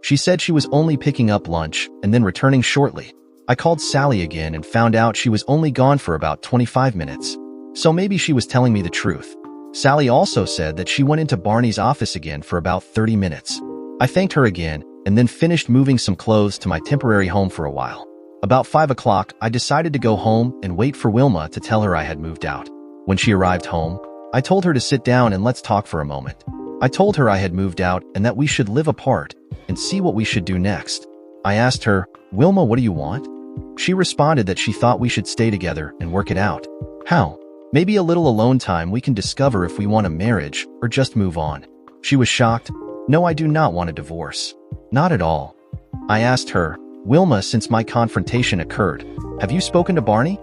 She said she was only picking up lunch and then returning shortly. I called Sally again and found out she was only gone for about 25 minutes. So maybe she was telling me the truth. Sally also said that she went into Barney's office again for about 30 minutes. I thanked her again and then finished moving some clothes to my temporary home for a while. About 5 o'clock, I decided to go home and wait for Wilma to tell her I had moved out. When she arrived home, I told her to sit down and let's talk for a moment. I told her I had moved out and that we should live apart and see what we should do next. I asked her, "Wilma, what do you want?" She responded that she thought we should stay together and work it out. How? Maybe a little alone time we can discover if we want a marriage or just move on. She was shocked. No, I do not want a divorce. Not at all. I asked her, Wilma, since my confrontation occurred, have you spoken to Barney?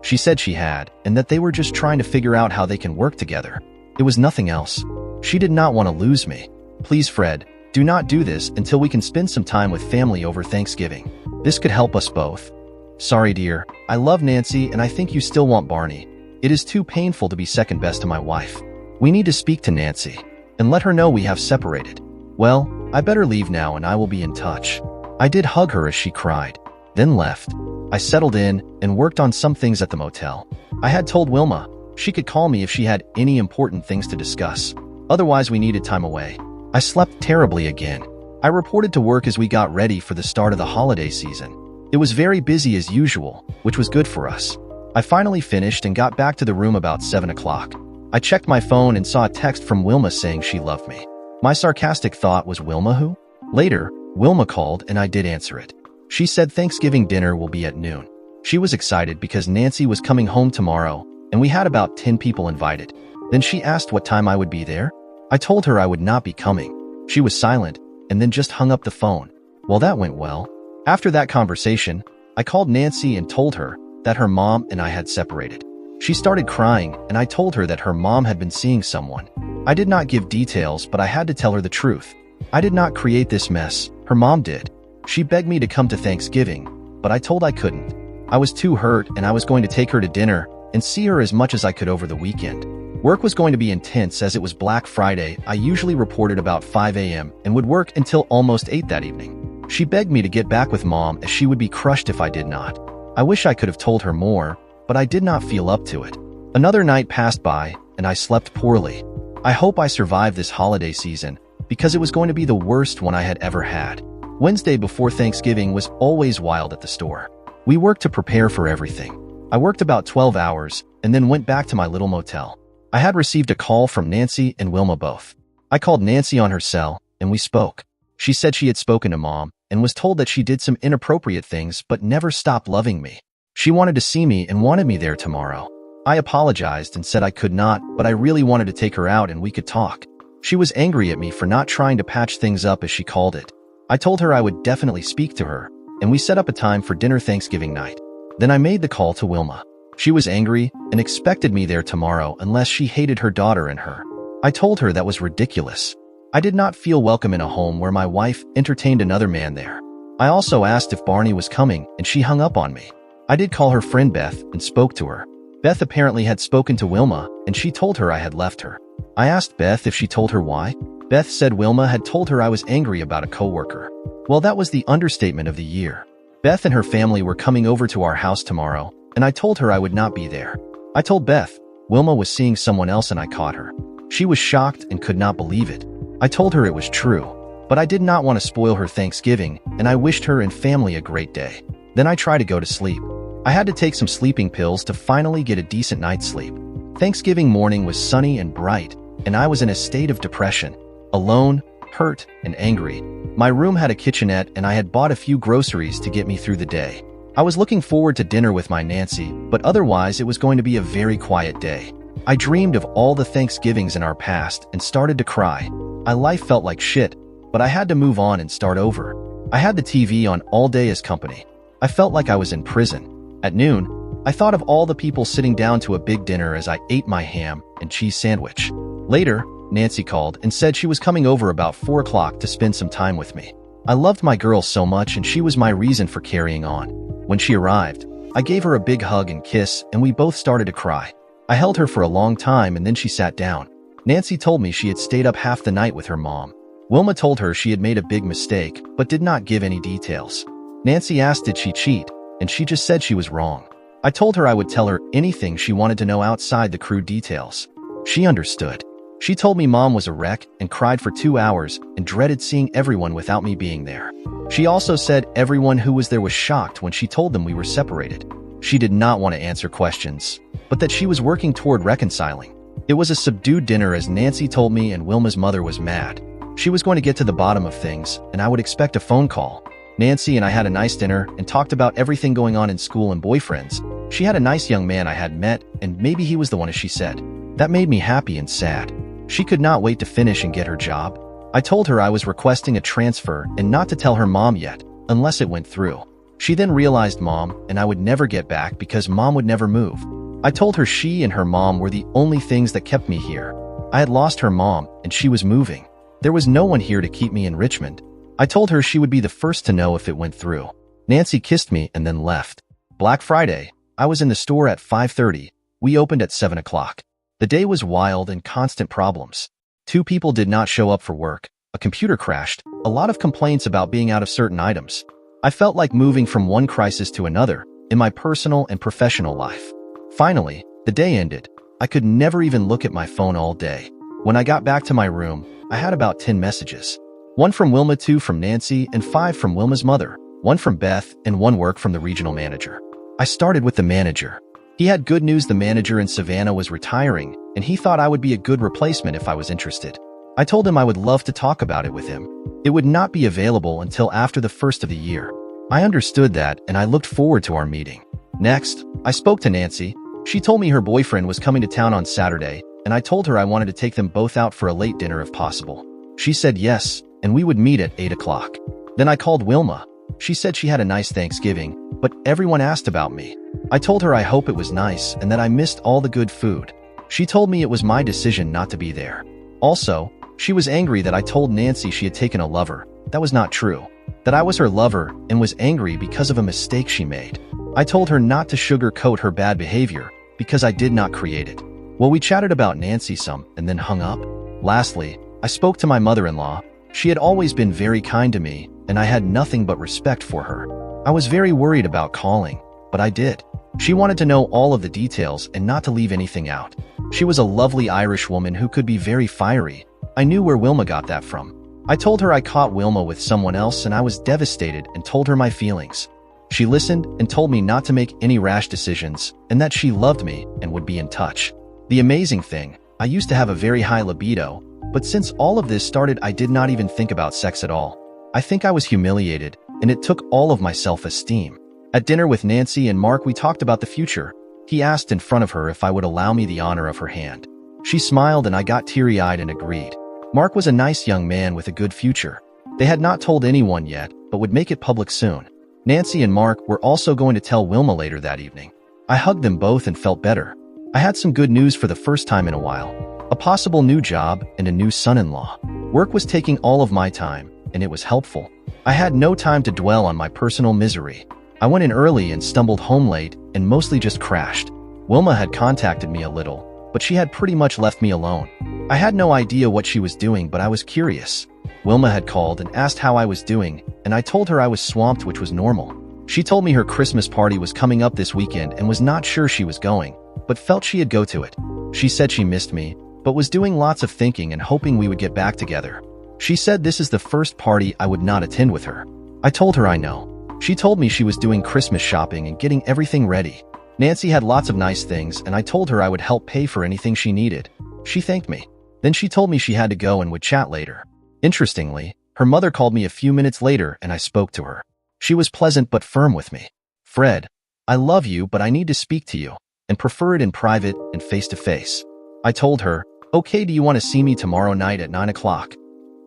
She said she had, and that they were just trying to figure out how they can work together. It was nothing else. She did not want to lose me. Please, Fred, do not do this until we can spend some time with family over Thanksgiving. This could help us both. Sorry, dear. I love Nancy and I think you still want Barney. It is too painful to be second best to my wife. We need to speak to Nancy and let her know we have separated. Well, I better leave now and I will be in touch. I did hug her as she cried, then left. I settled in and worked on some things at the motel. I had told Wilma she could call me if she had any important things to discuss. Otherwise, we needed time away. I slept terribly again. I reported to work as we got ready for the start of the holiday season. It was very busy as usual, which was good for us. I finally finished and got back to the room about 7 o'clock. I checked my phone and saw a text from Wilma saying she loved me. My sarcastic thought was, Wilma who? Later, Wilma called and I did answer it. She said Thanksgiving dinner will be at noon. She was excited because Nancy was coming home tomorrow and we had about 10 people invited. Then she asked what time I would be there. I told her I would not be coming. She was silent and then just hung up the phone. Well, that went well. After that conversation, I called Nancy and told her that her mom and I had separated. She started crying and I told her that her mom had been seeing someone. I did not give details, but I had to tell her the truth. I did not create this mess. Her mom did. She begged me to come to Thanksgiving, but I told I couldn't. I was too hurt and I was going to take her to dinner and see her as much as I could over the weekend. Work was going to be intense as it was Black Friday. I usually reported about 5 a.m. and would work until almost 8 that evening. She begged me to get back with Mom as she would be crushed if I did not. I wish I could have told her more, but I did not feel up to it. Another night passed by and I slept poorly. I hope I survived this holiday season because it was going to be the worst one I had ever had. Wednesday before Thanksgiving was always wild at the store. We worked to prepare for everything. I worked about 12 hours and then went back to my little motel. I had received a call from Nancy and Wilma both. I called Nancy on her cell and we spoke. She said she had spoken to Mom and was told that she did some inappropriate things but never stopped loving me. She wanted to see me and wanted me there tomorrow. I apologized and said I could not, but I really wanted to take her out and we could talk. She was angry at me for not trying to patch things up as she called it. I told her I would definitely speak to her, and we set up a time for dinner Thanksgiving night. Then I made the call to Wilma. She was angry and expected me there tomorrow unless she hated her daughter and her. I told her that was ridiculous. I did not feel welcome in a home where my wife entertained another man there. I also asked if Barney was coming and she hung up on me. I did call her friend Beth and spoke to her. Beth apparently had spoken to Wilma and she told her I had left her. I asked Beth if she told her why. Beth said Wilma had told her I was angry about a coworker. Well, that was the understatement of the year. Beth and her family were coming over to our house tomorrow, and I told her I would not be there. I told Beth Wilma was seeing someone else and I caught her. She was shocked and could not believe it. I told her it was true, but I did not want to spoil her Thanksgiving, and I wished her and family a great day. Then I tried to go to sleep. I had to take some sleeping pills to finally get a decent night's sleep. Thanksgiving morning was sunny and bright, and I was in a state of depression, alone, hurt, and angry. My room had a kitchenette and I had bought a few groceries to get me through the day. I was looking forward to dinner with my Nancy, but otherwise it was going to be a very quiet day. I dreamed of all the Thanksgivings in our past and started to cry. My life felt like shit, but I had to move on and start over. I had the TV on all day as company. I felt like I was in prison. At noon, I thought of all the people sitting down to a big dinner as I ate my ham and cheese sandwich. Later, Nancy called and said she was coming over about 4 o'clock to spend some time with me. I loved my girl so much and she was my reason for carrying on. When she arrived, I gave her a big hug and kiss and we both started to cry. I held her for a long time and then she sat down. Nancy told me she had stayed up half the night with her mom. Wilma told her she had made a big mistake but did not give any details. Nancy asked did she cheat, and she just said she was wrong. I told her I would tell her anything she wanted to know outside the crude details. She understood. She told me Mom was a wreck and cried for 2 hours and dreaded seeing everyone without me being there. She also said everyone who was there was shocked when she told them we were separated. She did not want to answer questions, but that she was working toward reconciling. It was a subdued dinner as Nancy told me, and Wilma's mother was mad. She was going to get to the bottom of things and I would expect a phone call. Nancy and I had a nice dinner and talked about everything going on in school and boyfriends. She had a nice young man I had met, and maybe he was the one, as she said. That made me happy and sad. She could not wait to finish and get her job. I told her I was requesting a transfer and not to tell her mom yet, unless it went through. She then realized mom and I would never get back because mom would never move. I told her she and her mom were the only things that kept me here. I had lost her mom and she was moving. There was no one here to keep me in Richmond. I told her she would be the first to know if it went through. Nancy kissed me and then left. Black Friday. I was in the store at 5:30. We opened at 7 o'clock. The day was wild and constant problems. 2 people did not show up for work. A computer crashed. A lot of complaints about being out of certain items. I felt like moving from one crisis to another in my personal and professional life. Finally, the day ended. I could never even look at my phone all day. When I got back to my room, I had about 10 messages. 1 from Wilma, 2 from Nancy, and 5 from Wilma's mother. 1 from Beth, and 1 work from the regional manager. I started with the manager. He had good news. The manager in Savannah was retiring, and he thought I would be a good replacement if I was interested. I told him I would love to talk about it with him. It would not be available until after the first of the year. I understood that, and I looked forward to our meeting. Next, I spoke to Nancy. She told me her boyfriend was coming to town on Saturday, and I told her I wanted to take them both out for a late dinner if possible. She said yes, and we would meet at 8 o'clock. Then I called Wilma. She said she had a nice Thanksgiving, but everyone asked about me. I told her I hope it was nice and that I missed all the good food. She told me it was my decision not to be there. Also, she was angry that I told Nancy she had taken a lover. That was not true. That I was her lover and was angry because of a mistake she made. I told her not to sugarcoat her bad behavior because I did not create it. Well, we chatted about Nancy some and then hung up. Lastly, I spoke to my mother-in-law. She had always been very kind to me, and I had nothing but respect for her. I was very worried about calling, but I did. She wanted to know all of the details and not to leave anything out. She was a lovely Irish woman who could be very fiery. I knew where Wilma got that from. I told her I caught Wilma with someone else and I was devastated and told her my feelings. She listened and told me not to make any rash decisions and that she loved me and would be in touch. The amazing thing, I used to have a very high libido, but since all of this started, I did not even think about sex at all. I think I was humiliated, and it took all of my self-esteem. At dinner with Nancy and Mark, we talked about the future. He asked in front of her if I would allow me the honor of her hand. She smiled and I got teary-eyed and agreed. Mark was a nice young man with a good future. They had not told anyone yet, but would make it public soon. Nancy and Mark were also going to tell Wilma later that evening. I hugged them both and felt better. I had some good news for the first time in a while. A possible new job and a new son-in-law. Work was taking all of my time, and it was helpful. I had no time to dwell on my personal misery. I went in early and stumbled home late and mostly just crashed. Wilma had contacted me a little, but she had pretty much left me alone. I had no idea what she was doing, but I was curious. Wilma had called and asked how I was doing, and I told her I was swamped, which was normal. She told me her Christmas party was coming up this weekend and was not sure she was going, but felt she'd go to it. She said she missed me, but was doing lots of thinking and hoping we would get back together. She said this is the first party I would not attend with her. I told her I know. She told me she was doing Christmas shopping and getting everything ready. Nancy had lots of nice things, and I told her I would help pay for anything she needed. She thanked me. Then she told me she had to go and would chat later. Interestingly, her mother called me a few minutes later and I spoke to her. She was pleasant but firm with me. Fred, I love you, but I need to speak to you, and prefer it in private and face-to-face. I told her, okay, do you want to see me tomorrow night at 9 o'clock?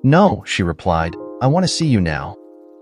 No, she replied, I want to see you now.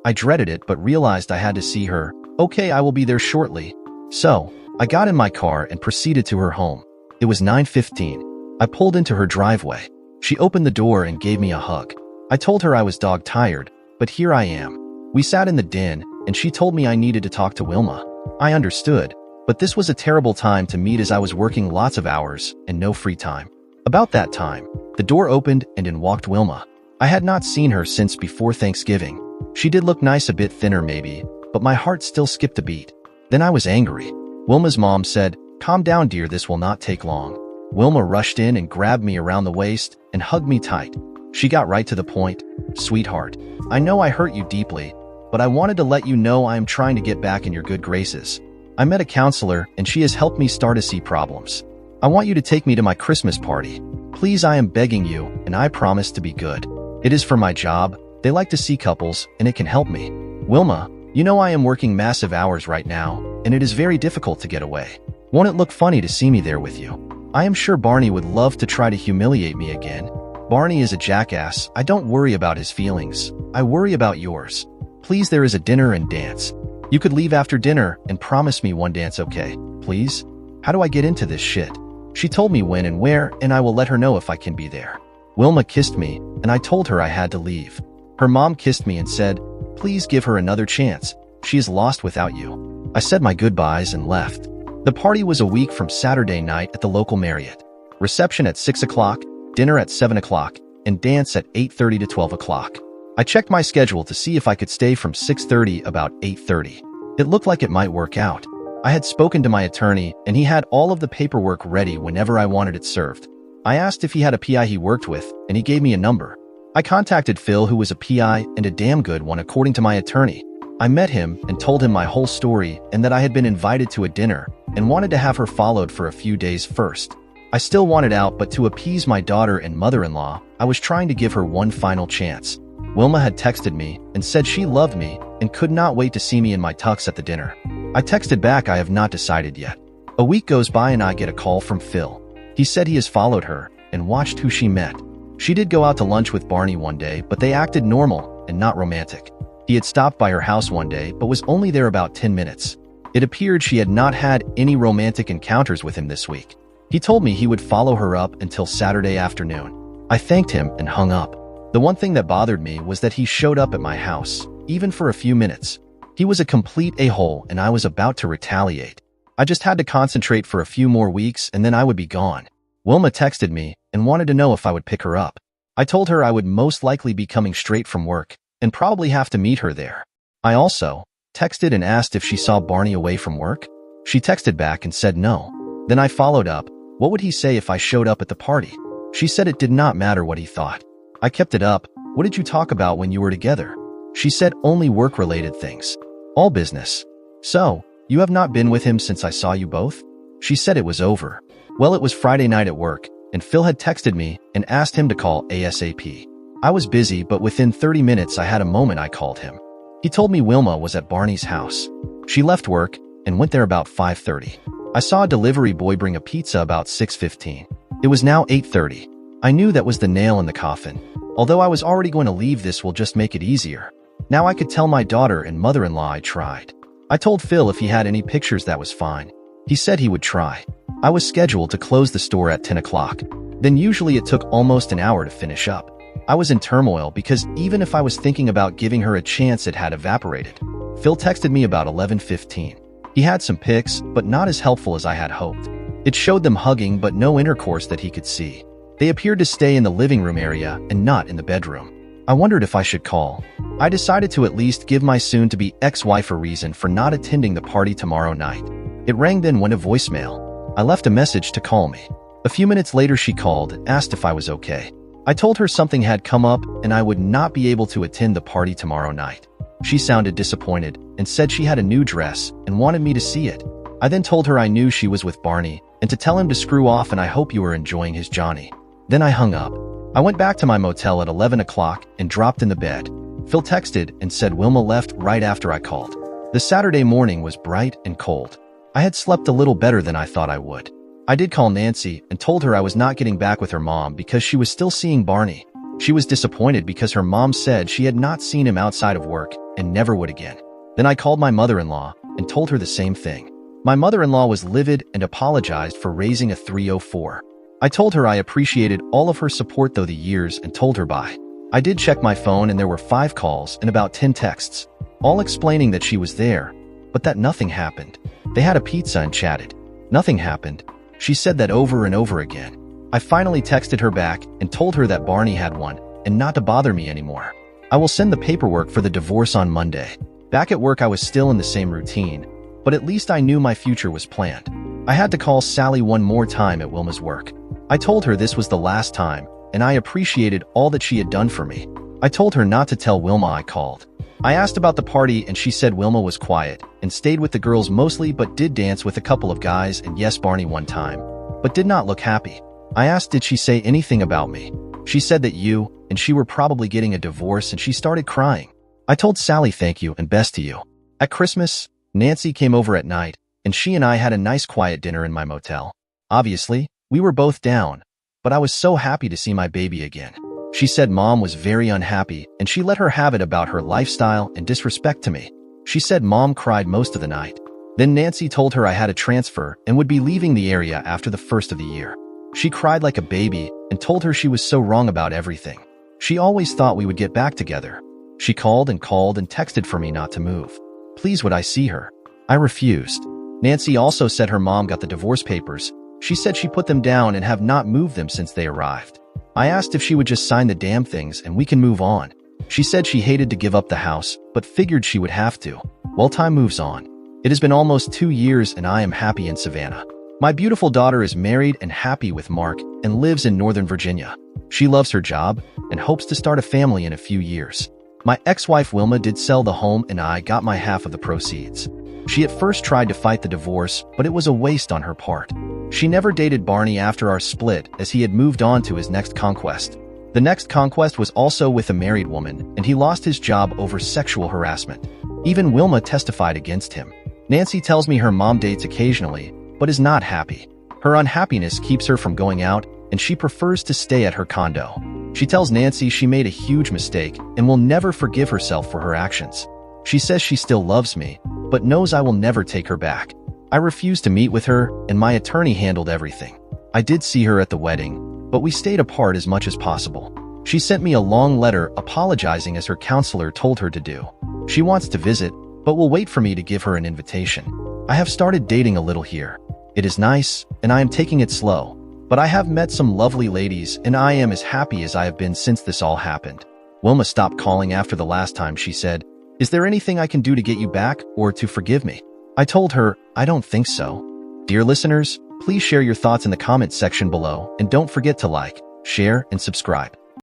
I dreaded it but realized I had to see her. Okay, I will be there shortly. So, I got in my car and proceeded to her home. It was 9:15. I pulled into her driveway. She opened the door and gave me a hug. I told her I was dog-tired, but here I am. We sat in the den, and she told me I needed to talk to Wilma. I understood, but this was a terrible time to meet as I was working lots of hours and no free time. About that time, the door opened and in walked Wilma. I had not seen her since before Thanksgiving. She did look nice, a bit thinner maybe, but my heart still skipped a beat. Then I was angry. Wilma's mom said, calm down dear, this will not take long. Wilma rushed in and grabbed me around the waist and hugged me tight. She got right to the point. Sweetheart, I know I hurt you deeply, but I wanted to let you know I am trying to get back in your good graces. I met a counselor and she has helped me start to see problems. I want you to take me to my Christmas party. Please, I am begging you, and I promise to be good. It is for my job. They like to see couples, and it can help me. Wilma, you know I am working massive hours right now, and it is very difficult to get away. Won't it look funny to see me there with you? I am sure Barney would love to try to humiliate me again. Barney is a jackass. I don't worry about his feelings. I worry about yours. Please, there is a dinner and dance. You could leave after dinner and promise me one dance, okay? Please? How do I get into this shit? She told me when and where, and I will let her know if I can be there. Wilma kissed me, and I told her I had to leave. Her mom kissed me and said, please give her another chance. She is lost without you. I said my goodbyes and left. The party was a week from Saturday night at the local Marriott. Reception at 6 o'clock, dinner at 7 o'clock, and dance at 8:30 to 12 o'clock. I checked my schedule to see if I could stay from 6:30 about 8:30. It looked like it might work out. I had spoken to my attorney, and he had all of the paperwork ready whenever I wanted it served. I asked if he had a PI he worked with, and he gave me a number. I contacted Phil, who was a PI and a damn good one according to my attorney. I met him and told him my whole story and that I had been invited to a dinner and wanted to have her followed for a few days first. I still wanted out, but to appease my daughter and mother-in-law, I was trying to give her one final chance. Wilma had texted me and said she loved me and could not wait to see me in my tux at the dinner. I texted back, I have not decided yet. A week goes by and I get a call from Phil. He said he has followed her and watched who she met. She did go out to lunch with Barney one day, but they acted normal and not romantic. He had stopped by her house one day, but was only there about 10 minutes. It appeared she had not had any romantic encounters with him this week. He told me he would follow her up until Saturday afternoon. I thanked him and hung up. The one thing that bothered me was that he showed up at my house, even for a few minutes. He was a complete a-hole and I was about to retaliate. I just had to concentrate for a few more weeks and then I would be gone. Wilma texted me and wanted to know if I would pick her up. I told her I would most likely be coming straight from work and probably have to meet her there. I also texted and asked if she saw Barney away from work. She texted back and said no. Then I followed up, what would he say if I showed up at the party? She said it did not matter what he thought. I kept it up. What did you talk about when you were together? She said only work-related things. All business. So, you have not been with him since I saw you both? She said it was over. Well, it was Friday night at work, and Phil had texted me and asked him to call ASAP. I was busy, but within 30 minutes I had a moment. I called him. He told me Wilma was at Barney's house. She left work and went there about 5:30. I saw a delivery boy bring a pizza about 6:15. It was now 8:30. I knew that was the nail in the coffin. Although I was already going to leave, this will just make it easier. Now I could tell my daughter and mother-in-law I tried. I told Phil if he had any pictures that was fine. He said he would try. I was scheduled to close the store at 10 o'clock. Then usually it took almost an hour to finish up. I was in turmoil because even if I was thinking about giving her a chance, it had evaporated. Phil texted me about 11:15. He had some pics, but not as helpful as I had hoped. It showed them hugging but no intercourse that he could see. They appeared to stay in the living room area and not in the bedroom. I wondered if I should call. I decided to at least give my soon-to-be ex-wife a reason for not attending the party tomorrow night. It rang, then went to voicemail. I left a message to call me. A few minutes later she called and asked if I was okay. I told her something had come up and I would not be able to attend the party tomorrow night. She sounded disappointed and said she had a new dress and wanted me to see it. I then told her I knew she was with Barney and to tell him to screw off and I hope you were enjoying his Johnny. Then I hung up. I went back to my motel at 11 o'clock and dropped in the bed. Phil texted and said Wilma left right after I called. The Saturday morning was bright and cold. I had slept a little better than I thought I would. I did call Nancy and told her I was not getting back with her mom because she was still seeing Barney. She was disappointed because her mom said she had not seen him outside of work and never would again. Then I called my mother-in-law and told her the same thing. My mother-in-law was livid and apologized for raising a 304. I told her I appreciated all of her support through the years and told her bye. I did check my phone and there were 5 calls and about 10 texts, all explaining that she was there, but that nothing happened. They had a pizza and chatted. Nothing happened. She said that over and over again. I finally texted her back and told her that Barney had one and not to bother me anymore. I will send the paperwork for the divorce on Monday. Back at work I was still in the same routine, but at least I knew my future was planned. I had to call Sally one more time at Wilma's work. I told her this was the last time, and I appreciated all that she had done for me. I told her not to tell Wilma I called. I asked about the party and she said Wilma was quiet and stayed with the girls mostly but did dance with a couple of guys and yes, Barney one time, but did not look happy. I asked did she say anything about me. She said that you and she were probably getting a divorce and she started crying. I told Sally thank you and best to you. At Christmas, Nancy came over at night, and she and I had a nice quiet dinner in my motel. Obviously, we were both down, but I was so happy to see my baby again. She said Mom was very unhappy, and she let her have it about her lifestyle and disrespect to me. She said Mom cried most of the night. Then Nancy told her I had a transfer and would be leaving the area after the first of the year. She cried like a baby and told her she was so wrong about everything. She always thought we would get back together. She called and texted for me not to move. Please would I see her? I refused. Nancy also said her mom got the divorce papers. She said she put them down and have not moved them since they arrived. I asked if she would just sign the damn things and we can move on. She said she hated to give up the house, but figured she would have to. Well, time moves on. It has been almost 2 years and I am happy in Savannah. My beautiful daughter is married and happy with Mark and lives in Northern Virginia. She loves her job and hopes to start a family in a few years. My ex-wife Wilma did sell the home and I got my half of the proceeds. She at first tried to fight the divorce, but it was a waste on her part. She never dated Barney after our split as he had moved on to his next conquest. The next conquest was also with a married woman, and he lost his job over sexual harassment. Even Wilma testified against him. Nancy tells me her mom dates occasionally, but is not happy. Her unhappiness keeps her from going out, and she prefers to stay at her condo. She tells Nancy she made a huge mistake and will never forgive herself for her actions. She says she still loves me, but knows I will never take her back. I refused to meet with her, and my attorney handled everything. I did see her at the wedding, but we stayed apart as much as possible. She sent me a long letter apologizing as her counselor told her to do. She wants to visit, but will wait for me to give her an invitation. I have started dating a little here. It is nice, and I am taking it slow, but I have met some lovely ladies, and I am as happy as I have been since this all happened. Wilma stopped calling after the last time. She said, "Is there anything I can do to get you back or to forgive me?" I told her, I don't think so. Dear listeners, please share your thoughts in the comments section below and don't forget to like, share, and subscribe.